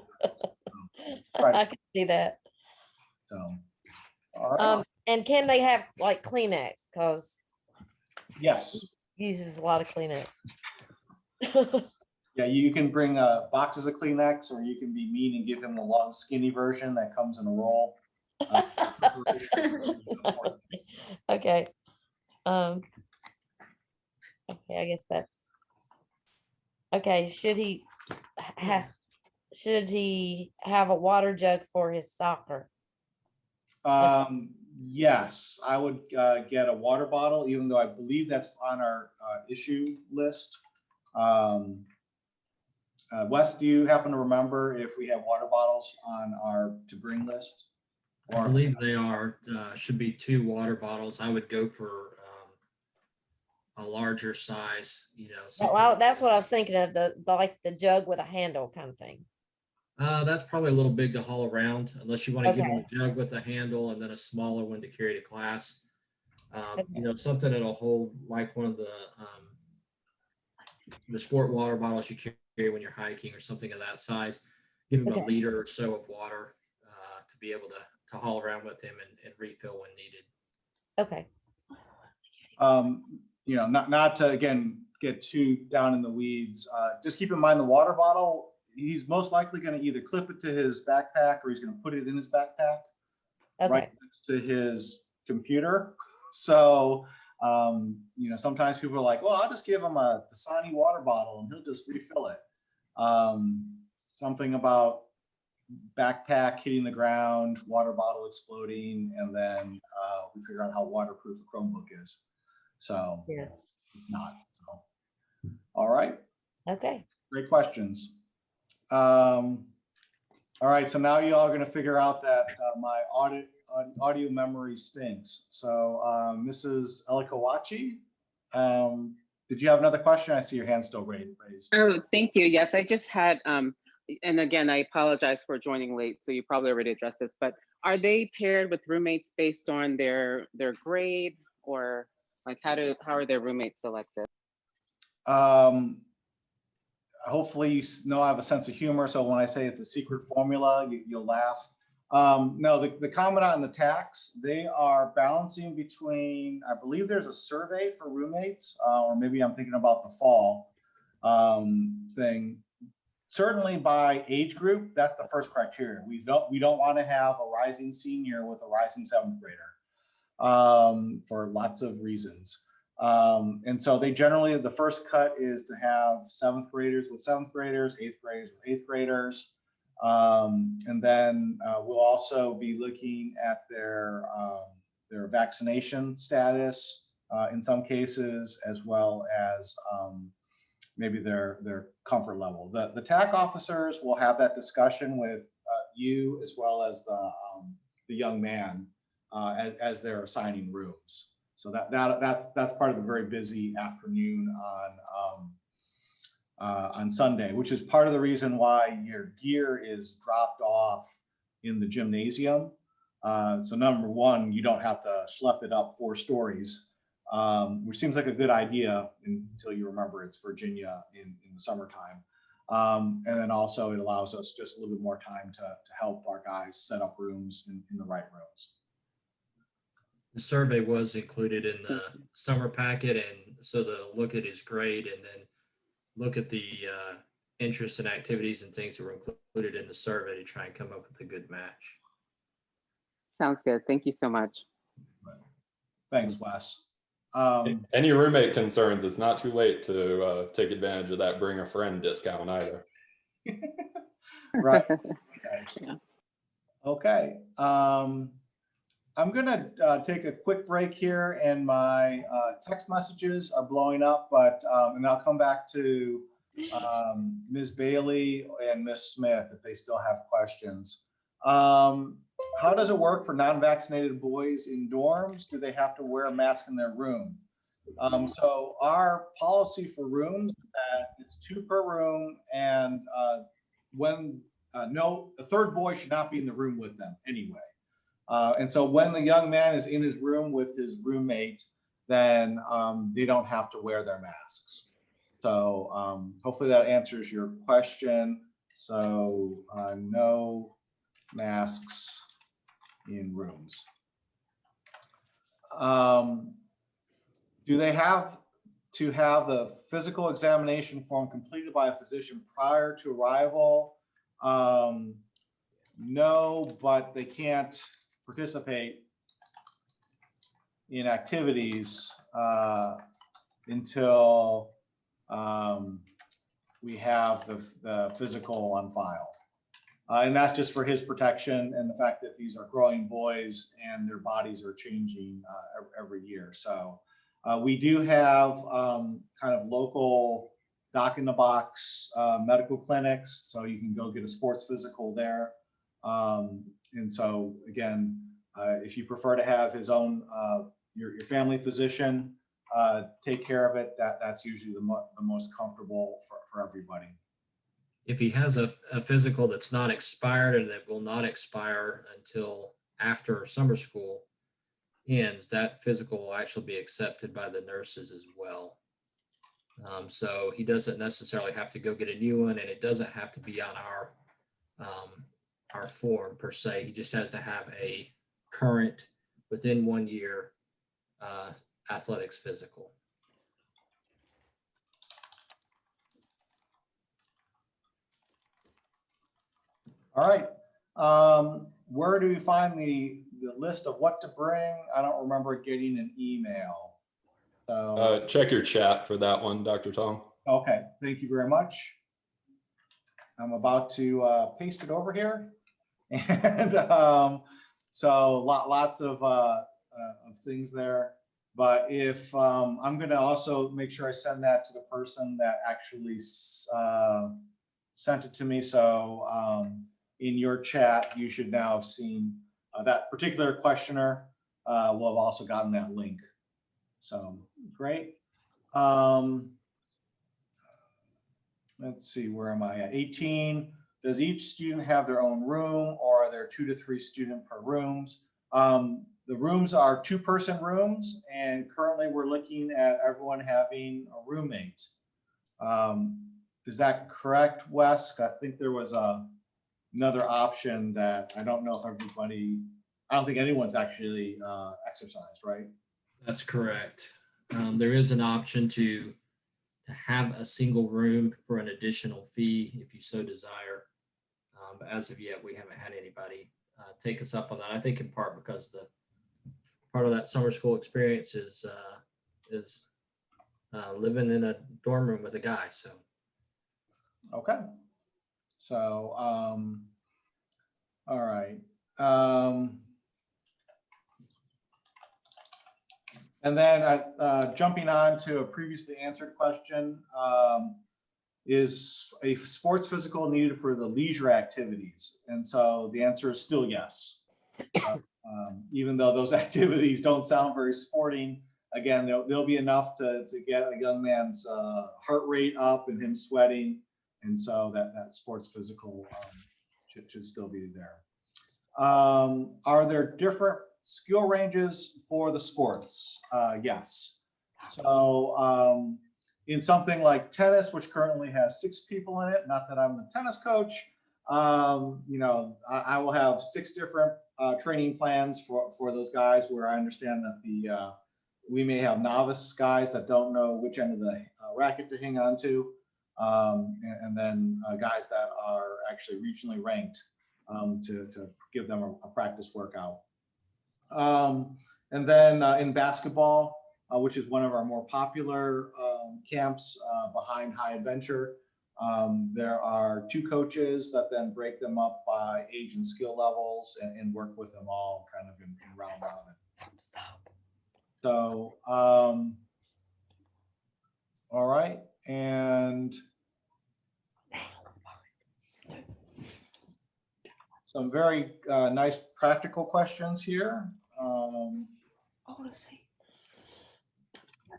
I can see that. So, all right. And can they have like Kleenex? Because Yes. uses a lot of Kleenex. Yeah, you can bring boxes of Kleenex, or you can be mean and give him the long, skinny version that comes in a roll. Okay. Okay, I guess that's okay. Should he have a water jug for his soccer? Yes, I would get a water bottle, even though I believe that's on our issue list. Wes, do you happen to remember if we have water bottles on our to bring list? I believe they are, should be 2 water bottles. I would go for a larger size, you know. Well, that's what I was thinking of, the like the jug with a handle kind of thing. That's probably a little big to haul around, unless you want to give them Okay. a jug with a handle and then a smaller one to carry to class. You know, something that'll hold like one of the sport water bottles you carry when you're hiking or something of that size. Give him Okay. a liter or so of water to be able to haul around with him and refill when needed. Okay. You know, not to again get too down in the weeds. Just keep in mind the water bottle. He's most likely going to either clip it to his backpack or he's going to put it in his backpack right next to his computer. So, you know, sometimes people are like, well, I'll just give him the Dasani water bottle and he'll just refill it. Something about backpack hitting the ground, water bottle exploding, and then we figure out how waterproof the Chromebook is. So yeah, it's not. So, all right. Okay. Great questions. All right, so now you all are going to figure out that my audio memory stinks. So Mrs. Elikawachi, did you have another question? I see your hand still raised. Oh, thank you. Yes, I just had, and again, I apologize for joining late, so you probably already addressed this, but are they paired with roommates based on their grade, or like how are their roommates selected? Hopefully you know I have a sense of humor, so when I say it's a secret formula, you'll laugh. No, the commandant and the tax, they are balancing between, I believe there's a survey for roommates, or maybe I'm thinking about the fall thing. Certainly by age group, that's the first criteria. We don't want to have a rising senior with a rising 7th grader for lots of reasons. And so they generally, the first cut is to have 7th graders with 7th graders, 8th graders with 8th graders. And then we'll also be looking at their vaccination status in some cases, as well as maybe their comfort level. The TAC officers will have that discussion with you as well as the young man as they're assigning rooms. So that's part of the very busy afternoon on Sunday, which is part of the reason why your gear is dropped off in the gymnasium. So number one, you don't have to schlep it up 4 stories, which seems like a good idea until you remember it's Virginia in the summertime. And then also it allows us just a little bit more time to help our guys set up rooms in the right rooms. The survey was included in the summer packet, and so they'll look at his grade and then look at the interests and activities and things that were included in the survey to try and come up with a good match. Sounds good. Thank you so much. Thanks, Wes. Any roommate concerns, it's not too late to take advantage of that bring a friend discount either. Right. Okay. I'm gonna take a quick break here, and my text messages are blowing up, but and I'll come back to Ms. Bailey and Ms. Smith if they still have questions. How does it work for non-vaccinated boys in dorms? Do they have to wear a mask in their room? So our policy for rooms, it's 2 per room, and when no, the 3rd boy should not be in the room with them anyway. And so when the young man is in his room with his roommate, then they don't have to wear their masks. So hopefully that answers your question. So no masks in rooms. Do they have to have the physical examination form completed by a physician prior to arrival? No, but they can't participate in activities until we have the physical on file. And that's just for his protection and the fact that these are growing boys and their bodies are changing every year. So we do have kind of local doc in the box medical clinics, so you can go get a sports physical there. And so again, if you prefer to have his own, your family physician take care of it, that's usually the most comfortable for everybody. If he has a physical that's not expired and that will not expire until after summer school ends, that physical will actually be accepted by the nurses as well. So he doesn't necessarily have to go get a new one, and it doesn't have to be on our form per se. He just has to have a current, within 1 year, athletics physical. All right. Where do we find the list of what to bring? I don't remember getting an email. So check your chat for that one, Dr. Tong. Okay, thank you very much. I'm about to paste it over here. And so lots of things there. But if I'm going to also make sure I send that to the person that actually sent it to me. So in your chat, you should now have seen that particular questioner will have also gotten that link. So great. Let's see, where am I at? 18. Does each student have their own room, or are there 2 to 3 students per rooms? The rooms are 2-person rooms, and currently we're looking at everyone having a roommate. Is that correct, Wes? I think there was another option that I don't know if everybody, I don't think anyone's actually exercised, right? That's correct. There is an option to have a single room for an additional fee if you so desire. But as of yet, we haven't had anybody take us up on that. I think in part because the part of that summer school experience is living in a dorm room with a guy. So. Okay. So, all right. And then jumping on to a previously answered question, is a sports physical needed for the leisure activities? And so the answer is still yes. Even though those activities don't sound very sporting, again, there'll be enough to get a young man's heart rate up and him sweating. And so that sports physical should still be there. Are there different skill ranges for the sports? Yes. So in something like tennis, which currently has 6 people in it, not that I'm the tennis coach, you know, I will have 6 different training plans for those guys, where I understand that we may have novice guys that don't know which end of the racket to hang on to. And then guys that are actually regionally ranked to give them a practice workout. And then in basketball, which is one of our more popular camps behind High Adventure, there are 2 coaches that then break them up by age and skill levels and work with them all kind of in round robin. So, all right. And some very nice practical questions here.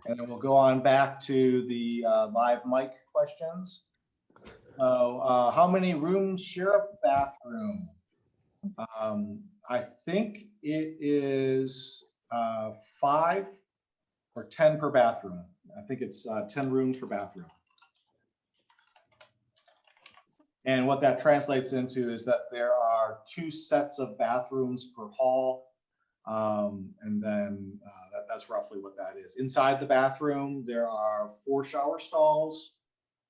And then we'll go on back to the live mic questions. So how many rooms share a bathroom? I think it is 5 or 10 per bathroom. I think it's 10 rooms per bathroom. And what that translates into is that there are 2 sets of bathrooms per hall. And then that's roughly what that is. Inside the bathroom, there are 4 shower stalls.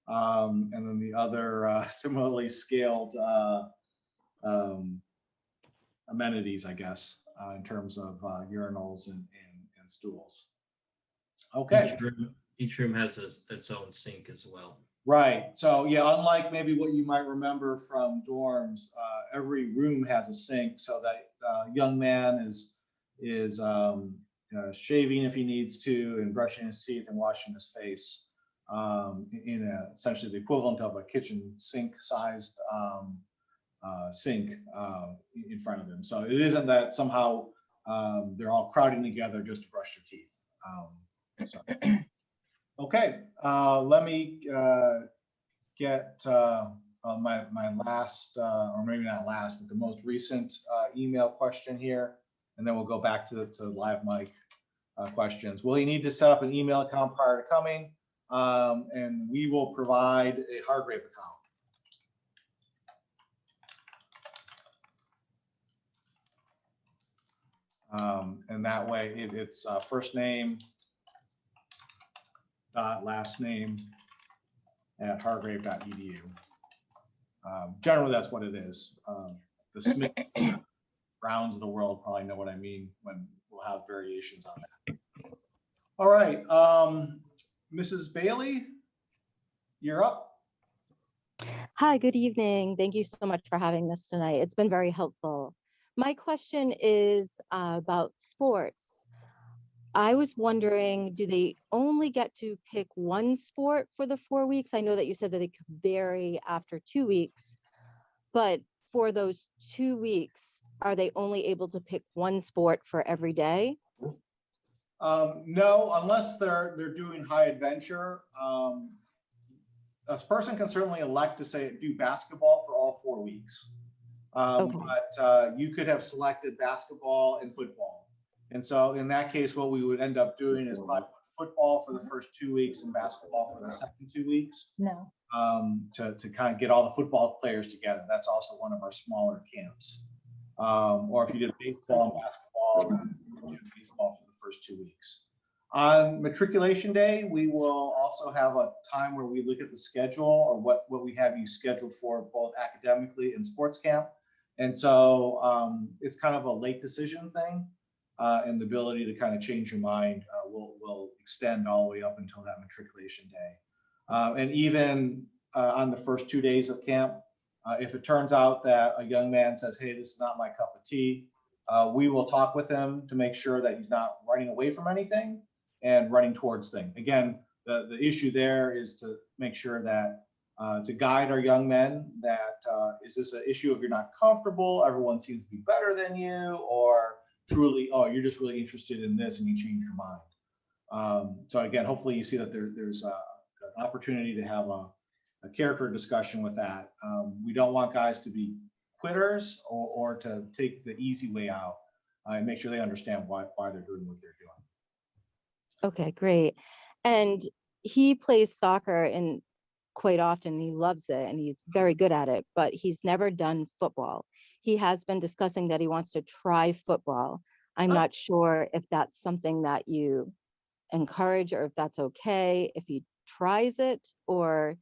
And then the other similarly scaled amenities, I guess, in terms of urinals and stools. Okay. Each room has its own sink as well. Right. So yeah, unlike maybe what you might remember from dorms, every room has a sink, so that young man is shaving if he needs to, and brushing his teeth and washing his face in essentially the equivalent of a kitchen sink sized sink in front of him. So it isn't that somehow they're all crowding together just to brush their teeth. Okay, let me get my last, or maybe not last, but the most recent email question here, and then we'll go back to live mic questions. Will you need to set up an email account prior to coming? And we will provide a Hargrave account. And that way it's first name dot last name at hargrave.edu. Generally, that's what it is. The Smith Browns of the world probably know what I mean when we'll have variations on that. All right, Mrs. Bailey, you're up. Hi, good evening. Thank you so much for having this tonight. It's been very helpful. My question is about sports. I was wondering, do they only get to pick one sport for the 4 weeks? I know that you said that it could vary after 2 weeks, but for those 2 weeks, are they only able to pick one sport for every day? No, unless they're doing high adventure. A person can certainly elect to say do basketball for all 4 weeks. Okay. But you could have selected basketball and football. And so in that case, what we would end up doing is probably football for the first 2 weeks and basketball for the second 2 weeks. No. To kind of get all the football players together. That's also one of our smaller camps. Or if you did baseball and basketball, you did baseball for the first 2 weeks. On matriculation day, we will also have a time where we look at the schedule, or what we have you scheduled for both academically and sports camp. And so it's kind of a late decision thing. And the ability to kind of change your mind will extend all the way up until that matriculation day. And even on the first 2 days of camp, if it turns out that a young man says, hey, this is not my cup of tea, we will talk with him to make sure that he's not running away from anything and running towards things. Again, the issue there is to make sure that to guide our young men that is this an issue of you're not comfortable, everyone seems to be better than you, or truly, oh, you're just really interested in this and you change your mind. So again, hopefully you see that there's an opportunity to have a character discussion with that. We don't want guys to be quitters or to take the easy way out and make sure they understand why they're doing what they're doing. Okay, great. And he plays soccer and quite often he loves it and he's very good at it, but he's never done football. He has been discussing that he wants to try football. I'm not sure if that's something that you encourage or if that's okay if he tries it, or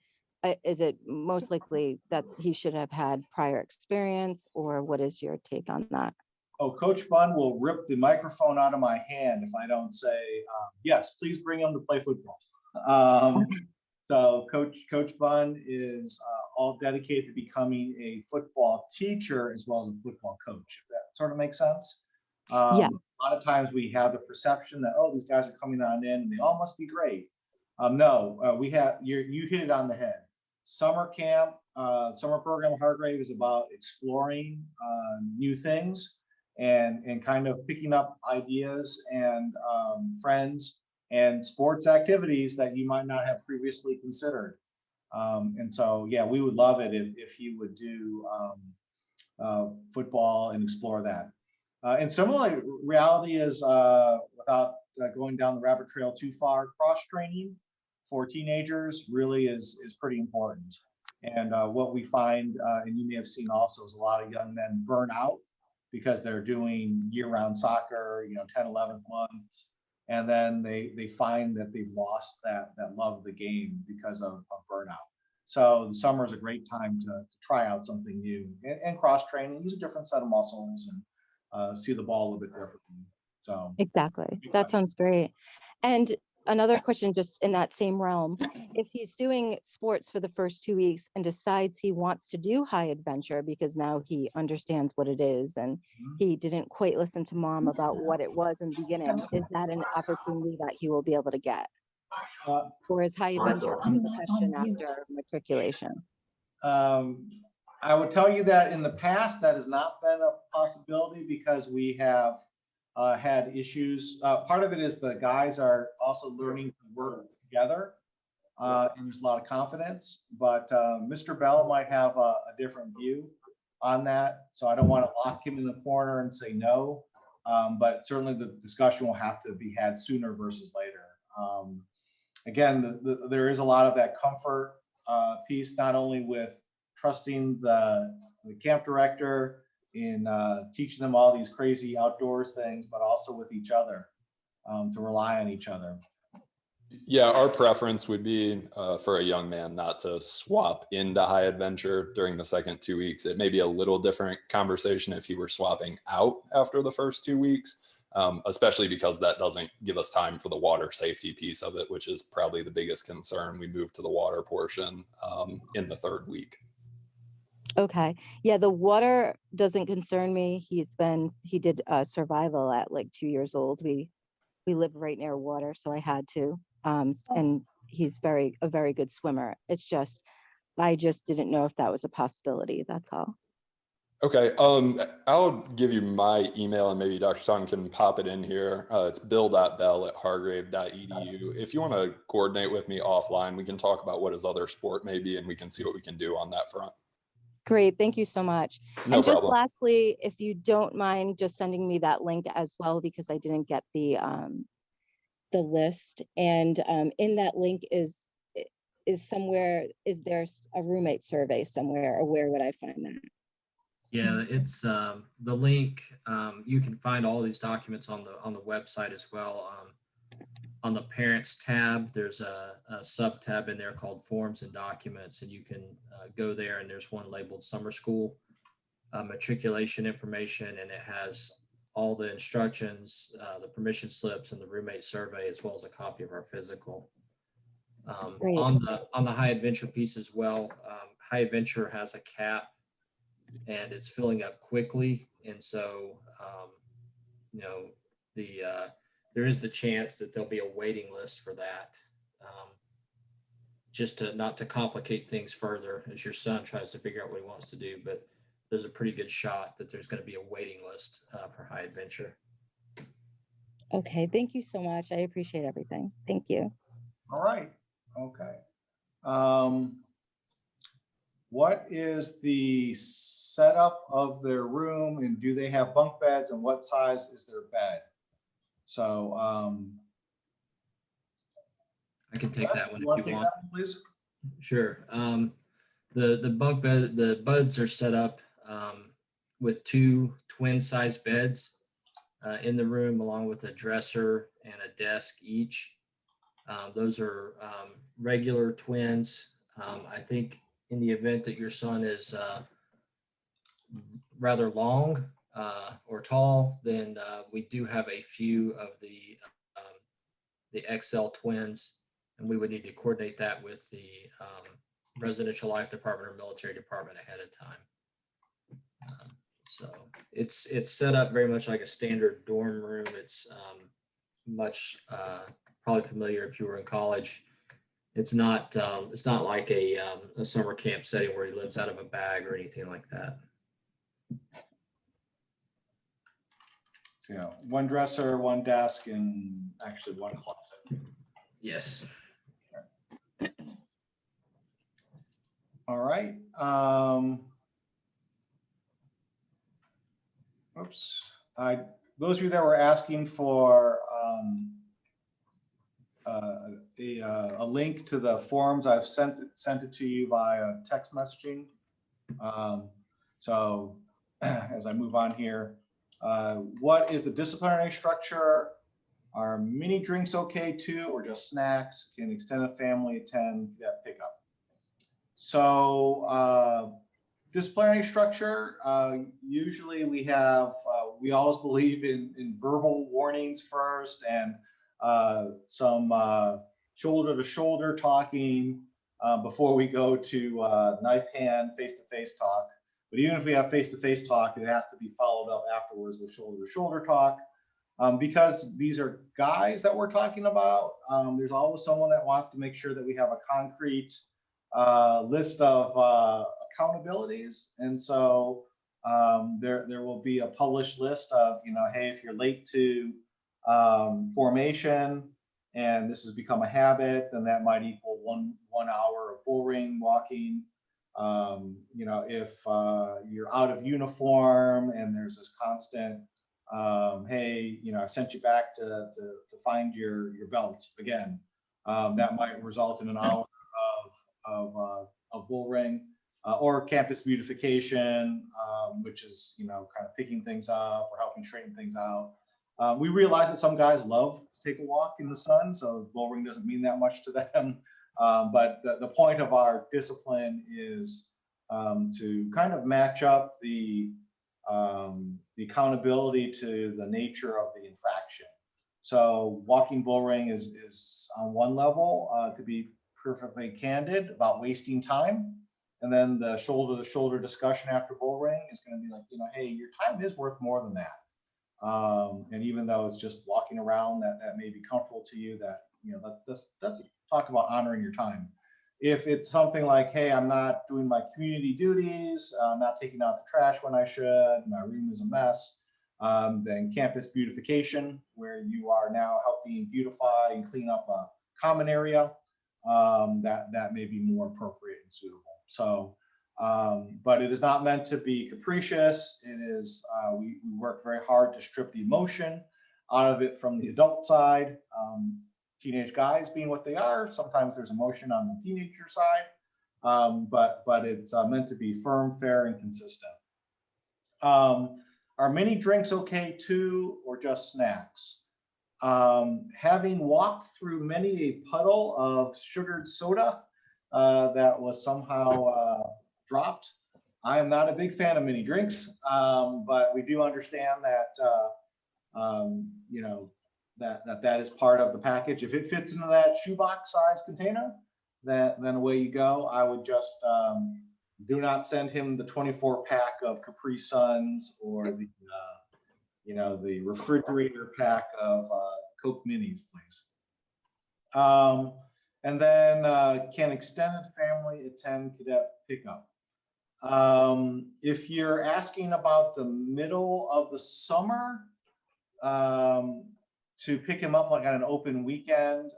is it most likely that he should have had prior experience, or what is your take on that? Oh, Coach Bunn will rip the microphone out of my hand if I don't say, yes, please bring him to play football. So Coach Bunn is all dedicated to becoming a football teacher as well as a football coach, if that sort of makes sense. Yes. A lot of times we have the perception that, oh, these guys are coming on in and they all must be great. No, we have, you hit it on the head. Summer camp, summer program at Hargrave is about exploring new things and kind of picking up ideas and friends and sports activities that you might not have previously considered. And so, yeah, we would love it if you would do football and explore that. And similarly, reality is, without going down the rabbit trail too far. Cross training for teenagers really is pretty important. And what we find, and you may have seen also, is a lot of young men burn out because they're doing year-round soccer, 10, 11 months. And then they find that they've lost that love of the game because of burnout. So the summer is a great time to try out something new and cross training, use a different set of muscles and see the ball a little bit differently. So exactly. That sounds great. And another question just in that same realm, if he's doing sports for the first 2 weeks and decides he wants to do high adventure because now he understands what it is and he didn't quite listen to mom about what it was in the beginning, is that an opportunity that he will be able to get? Or is high adventure a question after matriculation? I would tell you that in the past, that has not been a possibility because we have had issues. Part of it is the guys are also learning to work together, and there's a lot of confidence. But Mr. Bell might have a different view on that, so I don't want to lock him in the corner and say no. But certainly the discussion will have to be had sooner versus later. Again, there is a lot of that comfort piece, not only with trusting the camp director in teaching them all these crazy outdoors things, but also with each other, to rely on each other. Yeah, our preference would be for a young man not to swap into high adventure during the second 2 weeks. It may be a little different conversation if he were swapping out after the first 2 weeks, especially because that doesn't give us time for the water safety piece of it, which is probably the biggest concern. We move to the water portion in the third week. Okay. Yeah, the water doesn't concern me. He did survival at like 2 years old. We live right near water, so I had to. And he's a very good swimmer. It's just, I just didn't know if that was a possibility. That's all. Okay. I'll give you my email and maybe Dr. Tong can pop it in here. It's bill.bell@hargrave.edu. If you want to coordinate with me offline, we can talk about what his other sport may be and we can see what we can do on that front. Great. Thank you so much. No and just problem. lastly, if you don't mind just sending me that link as well, because I didn't get the list. And in that link is there a roommate survey somewhere, or where would I find that? Yeah, it's the link. You can find all these documents on the website as well. On the parents tab, there's a sub tab in there called forms and documents, and you can go there, and there's one labeled summer school matriculation information, and it has all the instructions, the permission slips, and the roommate survey, as well as a copy of our physical. On the high adventure piece as well, high adventure has a cap and it's filling up quickly, and so there is the chance that there'll be a waiting list for that, just to not to complicate things further as your son tries to figure out what he wants to do. But there's a pretty good shot that there's going to be a waiting list for high adventure. Okay, thank you so much. I appreciate everything. Thank you. All right. Okay. What is the setup of their room, and do they have bunk beds, and what size is their bed? So I can take that one if you want. That one, please. Sure. The bunk bed, the buds are set up with 2 twin size beds in the room, along with a dresser and a desk each. Those are regular twins. I think in the event that your son is rather long or tall, then we do have a few of the XL twins, and we would need to coordinate that with the residential life department or military department ahead of time. So it's set up very much like a standard dorm room. It's much probably familiar if you were in college. It's not like a summer camp setting where he lives out of a bag or anything like that. So, yeah, one dresser, one desk, and actually one closet. Yes. All right. Oops. Those of you that were asking for a link to the forms. I've sent it to you via text messaging. So as I move on here, what is the disciplinary structure? Are mini drinks okay too, or just snacks? Can extended family attend that pickup? So disciplinary structure, usually we have, we always believe in verbal warnings first, and some shoulder to shoulder talking before we go to knife hand, face-to-face talk. But even if we have face-to-face talk, it has to be followed up afterwards with shoulder to shoulder talk. Because these are guys that we're talking about, there's always someone that wants to make sure that we have a concrete list of accountabilities. And so there will be a published list of, hey, if you're late to formation and this has become a habit, then that might equal one hour of bull ring walking. If you're out of uniform and there's this constant, hey, I sent you back to find your belt again, that might result in an hour of bull ring, or campus beautification, which is, kind of picking things up or helping straighten things out. We realize that some guys love to take a walk in the sun, so bull ring doesn't mean that much to them. But the point of our discipline is to kind of match up the accountability to the nature of the infraction. So walking bull ring is on one level, to be perfectly candid, about wasting time. And then the shoulder to shoulder discussion after bull ring is going to be like, hey, your time is worth more than that. And even though it's just walking around that may be comfortable to you, that, let's talk about honoring your time. If it's something like, hey, I'm not doing my community duties, I'm not taking out the trash when I should, my room is a mess, then campus beautification, where you are now helping beautify and clean up a common area, that may be more appropriate and suitable. So, but it is not meant to be capricious. It is, we work very hard to strip the emotion out of it from the adult side. Teenage guys being what they are, sometimes there's emotion on the teenager side, but it's meant to be firm, fair, and consistent. Are mini drinks okay too, or just snacks? Having walked through many a puddle of sugared soda that was somehow dropped, I am not a big fan of mini drinks, but we do understand that that is part of the package. If it fits into that shoebox size container, then away you go. I would just do not send him the 24 pack of Capri Suns or the refrigerator pack of Coke Minis, please. And then can extended family attend cadet pickup? If you're asking about the middle of the summer, to pick him up like on an open weekend,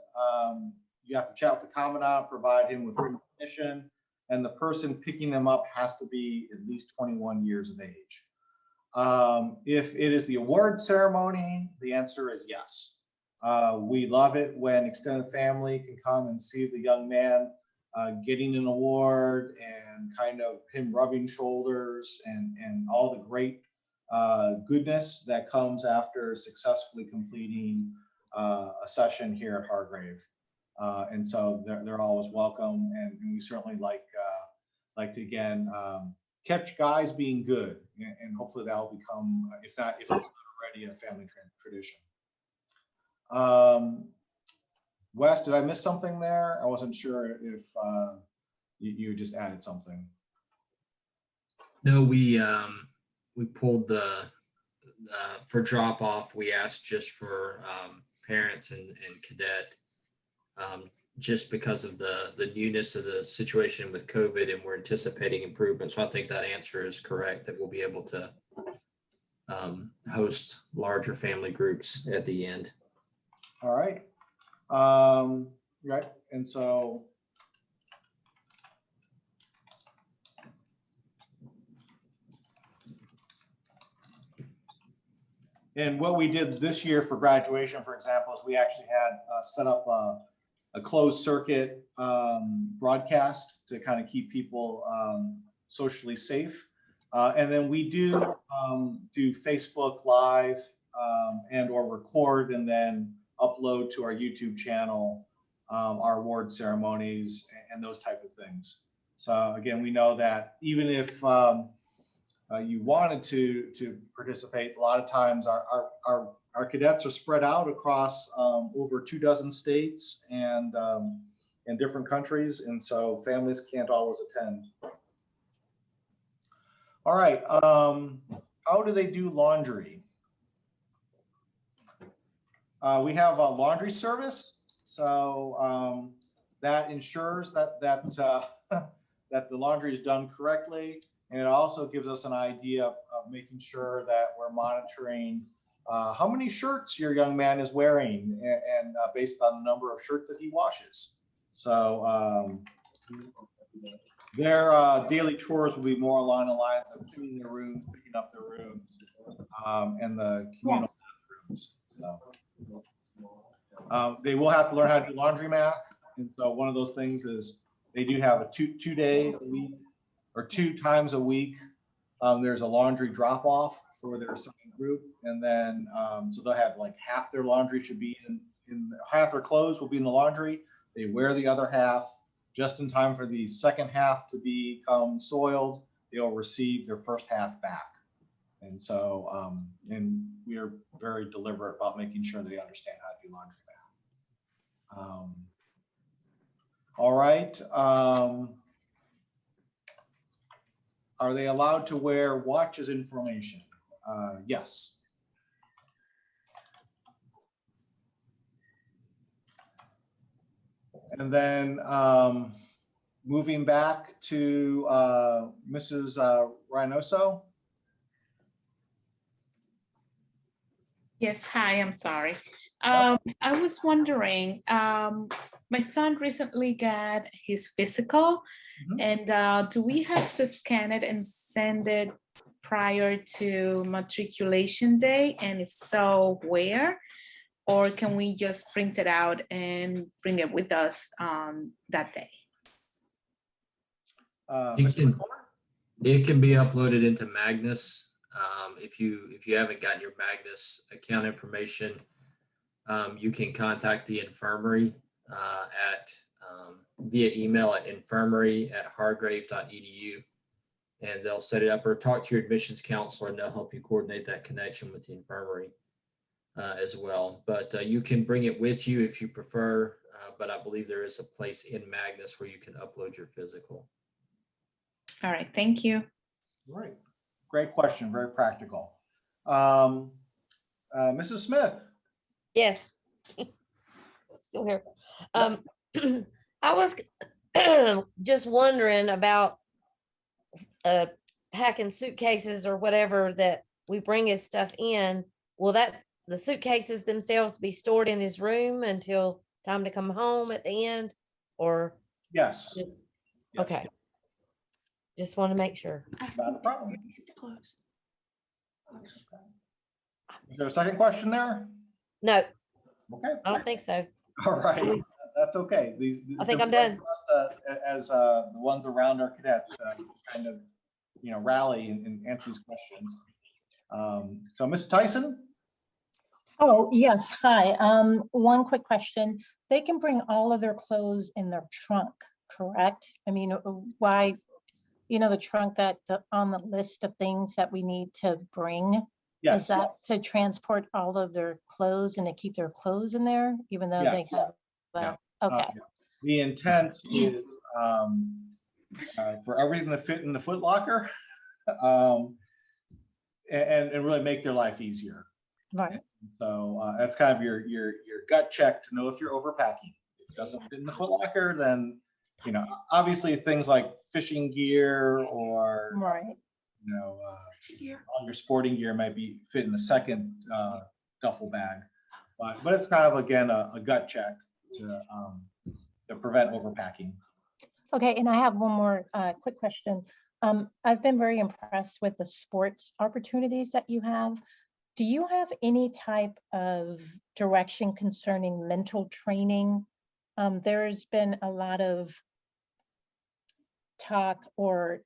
you have to chat with the commandant, provide him with written permission, and the person picking them up has to be at least 21 years of age. If it is the award ceremony, the answer is yes. We love it when extended family can come and see the young man getting an award and kind of him rubbing shoulders and all the great goodness that comes after successfully completing a session here at Hargrave. And so they're always welcome, and we certainly like to again catch guys being good, and hopefully that will become, if it's not already, a family tradition. Wes, did I miss something there? I wasn't sure if you just added something. No, we pulled the for drop off. We asked just for parents and cadet, just because of the newness of the situation with COVID, and we're anticipating improvement. So I think that answer is correct, that we'll be able to host larger family groups at the end. All right. Right. And so And what we did this year for graduation, for example, is we actually had set up a closed circuit broadcast to kind of keep people socially safe. And then we do Facebook Live and or record and then upload to our YouTube channel our award ceremonies and those type of things. So again, we know that even if you wanted to participate, a lot of times our cadets are spread out across over 24 states and in different countries, and so families can't always attend. All right, how do they do laundry? We have a laundry service, so that ensures that that the laundry is done correctly. And it also gives us an idea of making sure that we're monitoring how many shirts your young man is wearing and based on the number of shirts that he washes. So their daily chores will be more along the lines of cleaning their rooms, picking up their rooms, and the communal bathrooms. So, they will have to learn how to do laundry math. And so one of those things is they do have a two day a week or 2 times a week. There's a laundry drop off for their assigned group. And then, so they'll have like half their laundry should be in half their clothes will be in the laundry. They wear the other half just in time for the second half to become soiled. They'll receive their first half back. And so, and we are very deliberate about making sure they understand how to do laundry math. All right. Are they allowed to wear watches information? Yes. And then moving back to Mrs. Reynoso. Yes, hi, I'm sorry. I was wondering, my son recently got his physical, and do we have to scan it and send it prior to matriculation day? And if so, where? Or can we just print it out and bring it with us that day? It can be uploaded into Magnus. If you haven't gotten your Magnus account information, you can contact the infirmary via email at infirmary@hargrave.edu, and they'll set it up, or talk to your admissions counselor and they'll help you coordinate that connection with the infirmary as well. But you can bring it with you if you prefer, but I believe there is a place in Magnus where you can upload your physical. All right, thank you. Great, great question, very practical. Mrs. Smith. Yes. Still here. I was just wondering about packing suitcases or whatever that we bring his stuff in. Will the suitcases themselves be stored in his room until time to come home at the end, or? Yes. Okay. Just want to make sure. Not a problem. Is there a second question there? No. Okay. I don't think so. All right. That's okay. I think I'm done. For us to, as the ones around our cadets to kind of, rally and answer these questions. So Ms. Tyson? Oh, yes. Hi. One quick question. They can bring all of their clothes in their trunk, correct? I mean, why, the trunk that's on the list of things that we need to bring? Yes. Is that to transport all of their clothes and to keep their clothes in there, even though they have, okay. The intent is for everything to fit in the foot locker and really make their life easier. Right. So that's kind of your gut check to know if you're overpacking. If it doesn't fit in the foot locker, then, obviously things like fishing gear or, right. All your sporting gear might be fit in the second duffel bag, but it's kind of, again, a gut check to prevent overpacking. Okay, and I have one more quick question. I've been very impressed with the sports opportunities that you have. do you have any type of direction concerning mental training? There's been a lot of talk or,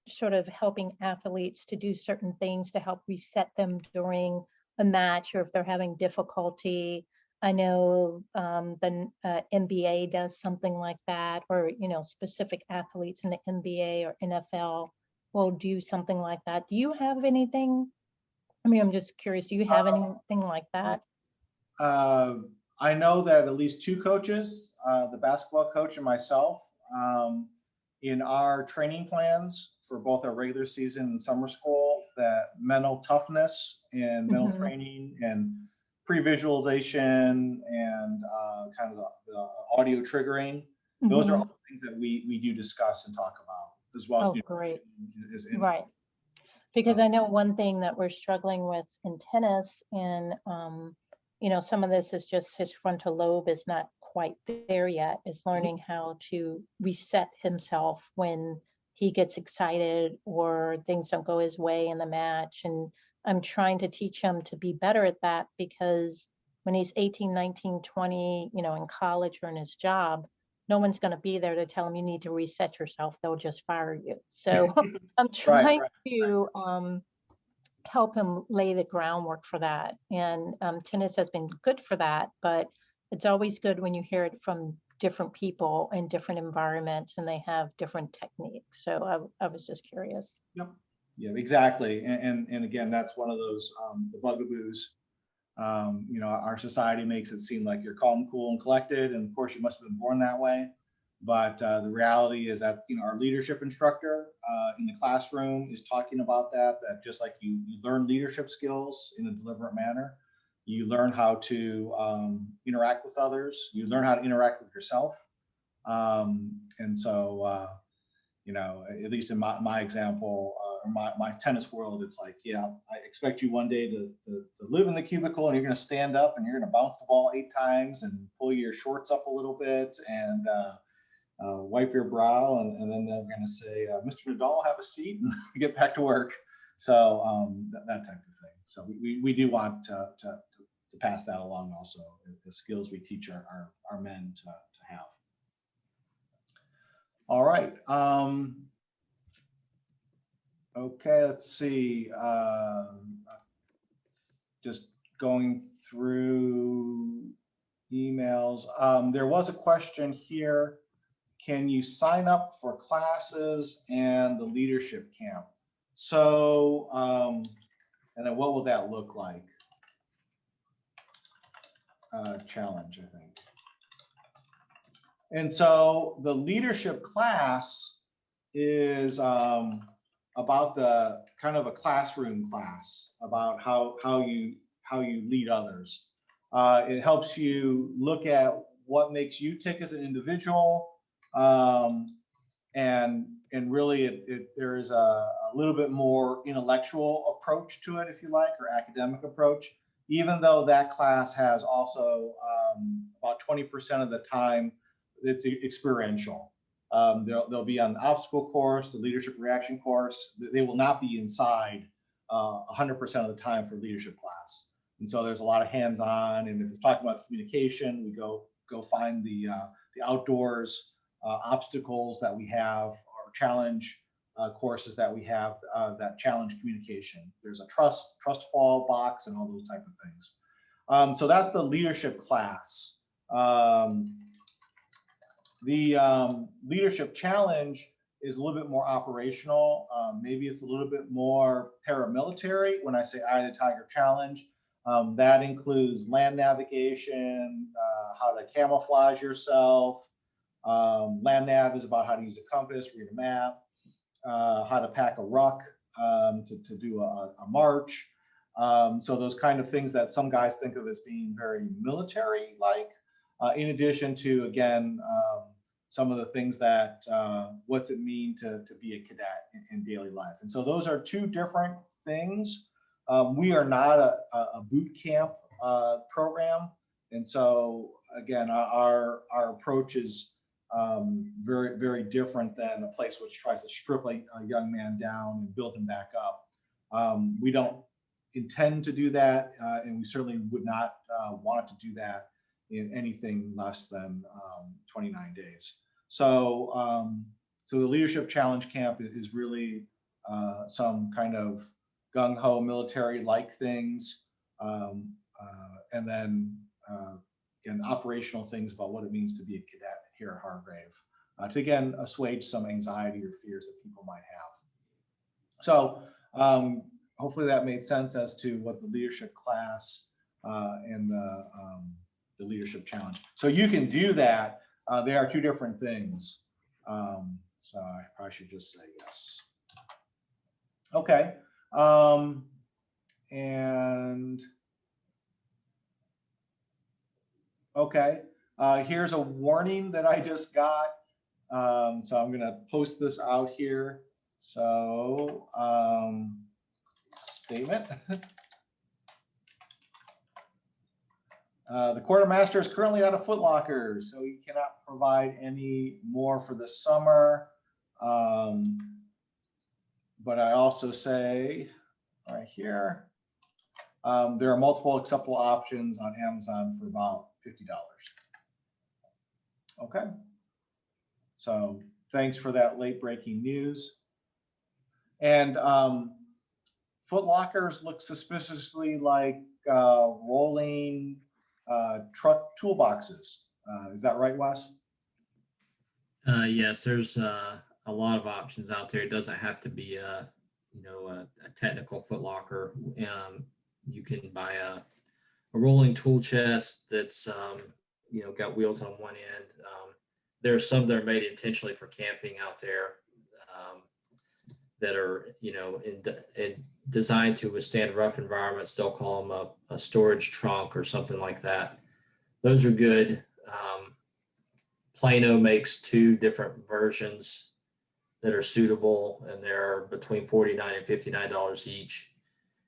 sort of helping athletes to do certain things to help reset them during a match or if they're having difficulty. I know the NBA does something like that, or, specific athletes in the NBA or NFL will do something like that. Do you have anything? I mean, I'm just curious, do you have anything like that? I know that at least two coaches, the basketball coach and myself, in our training plans for both our regular season and summer school, that mental toughness and mental training and pre-visualization and kind of the audio triggering, those are all things that we do discuss and talk about, as well as great. Right. Because I know one thing that we're struggling with in tennis, and some of this is just his frontal lobe is not quite there yet, is learning how to reset himself when he gets excited or things don't go his way in the match. And I'm trying to teach him to be better at that, because when he's 18, 19, 20, in college or in his job, no one's going to be there to tell him you need to reset yourself. They'll just fire you. So I'm trying to help him lay the groundwork for that. And tennis has been good for that, but it's always good when you hear it from different people in different environments and they have different techniques. So I was just curious. Yep. Yeah, exactly. And again, that's one of those the bugaboos. Our society makes it seem like you're calm, cool, and collected, and of course you must have been born that way. But the reality is that our leadership instructor in the classroom is talking about that just like you learn leadership skills in a deliberate manner, you learn how to interact with others, you learn how to interact with yourself. And so, at least in my example, or my tennis world, it's like, yeah, I expect you one day to live in the cubicle, and you're going to stand up and you're going to bounce the ball 8 times and pull your shorts up a little bit and wipe your brow. And then they're going to say, Mr. Nadal, have a seat and get back to work. So that type of thing. So we do want to pass that along also, the skills we teach our men to have. All right. Okay, let's see. Just going through emails. There was a question here. Can you sign up for classes and the leadership camp? So, and then what will that look like? Challenge, I think. And so the leadership class is about the kind of a classroom class about how you lead others. It helps you look at what makes you tick as an individual, and really there is a little bit more intellectual approach to it, if you like, or academic approach, even though that class has also about 20% of the time it's experiential. They'll be on the obstacle course, the leadership reaction course. They will not be inside 100% of the time for leadership class. And so there's a lot of hands-on. And if we're talking about communication, we go find the outdoors obstacles that we have, or challenge courses that we have that challenge communication. There's a trust fall box and all those type of things. So that's the leadership class. The leadership challenge is a little bit more operational. Maybe it's a little bit more paramilitary. When I say Eye of the Tiger challenge, that includes land navigation, how to camouflage yourself. Land nav is about how to use a compass, read a map, how to pack a ruck to do a march. So those kind of things that some guys think of as being very military-like, in addition to, again, some of the things that, what's it mean to be a cadet in daily life. And so those are two different things. We are not a boot camp program. And so again, our approach is very, very different than a place which tries to strip a young man down and build him back up. We don't intend to do that, and we certainly would not want to do that in anything less than 29 days. So, so the Leadership Challenge Camp is really some kind of gung-ho military-like things, and then again, operational things about what it means to be a cadet here at Hargrave, to again assuage some anxiety or fears that people might have. So hopefully that made sense as to what the leadership class and the leadership challenge. So you can do that. They are two different things. So I probably should just say yes. Okay. And okay, here's a warning that I just got. So I'm gonna post this out here. So statement. The quartermaster is currently out of Foot Lockers, so he cannot provide any more for the summer. But I also say right here, there are multiple acceptable options on Amazon for about $50. Okay. So thanks for that late breaking news. And Foot Lockers look suspiciously like rolling truck toolboxes. Is that right, Wes? Yes, there's a lot of options out there. It doesn't have to be a technical Foot Locker. You can buy a rolling tool chest that's got wheels on one end. There are some that are made intentionally for camping out there, that are designed to withstand rough environments. They'll call them a storage trunk or something like that. Those are good. Plano makes two different versions that are suitable, and they're between $49 and $59 each.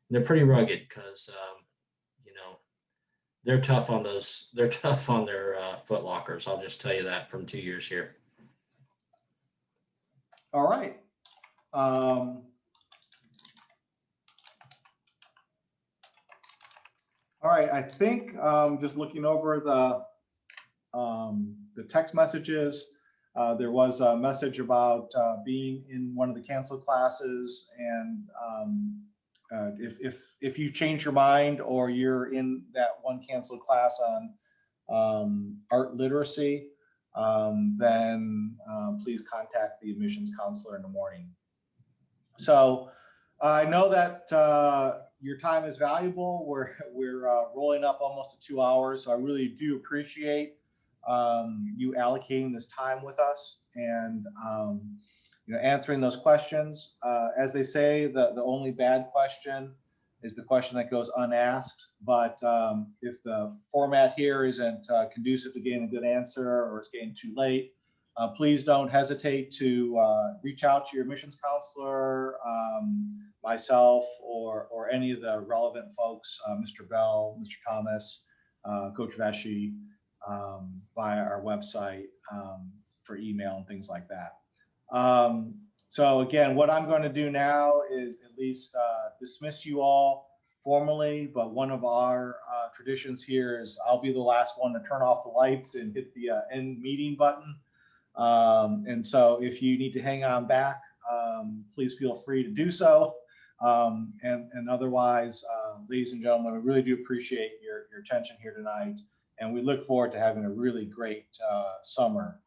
And they're pretty rugged because they're tough on those. They're tough on their Foot Lockers. I'll just tell you that from 2 years here. All right. All right. I think just looking over the text messages, there was a message about being in one of the canceled classes, and if you change your mind or you're in that one canceled class on art literacy, then please contact the admissions counselor in the morning. So I know that your time is valuable. We're rolling up almost to 2 hours, so I really do appreciate you allocating this time with us and answering those questions. As they say, the only bad question is the question that goes unasked. But if the format here isn't conducive to getting a good answer, or it's getting too late, please don't hesitate to reach out to your admissions counselor, myself, or any of the relevant folks, Mr. Bell, Mr. Thomas, Coach Vesci, via our website for email and things like that. So again, what I'm going to do now is at least dismiss you all formally, but one of our traditions here is I'll be the last one to turn off the lights and hit the end meeting button. And so if you need to hang on back, please feel free to do so. And otherwise, ladies and gentlemen, we really do appreciate your attention here tonight. And we look forward to having a really great summer.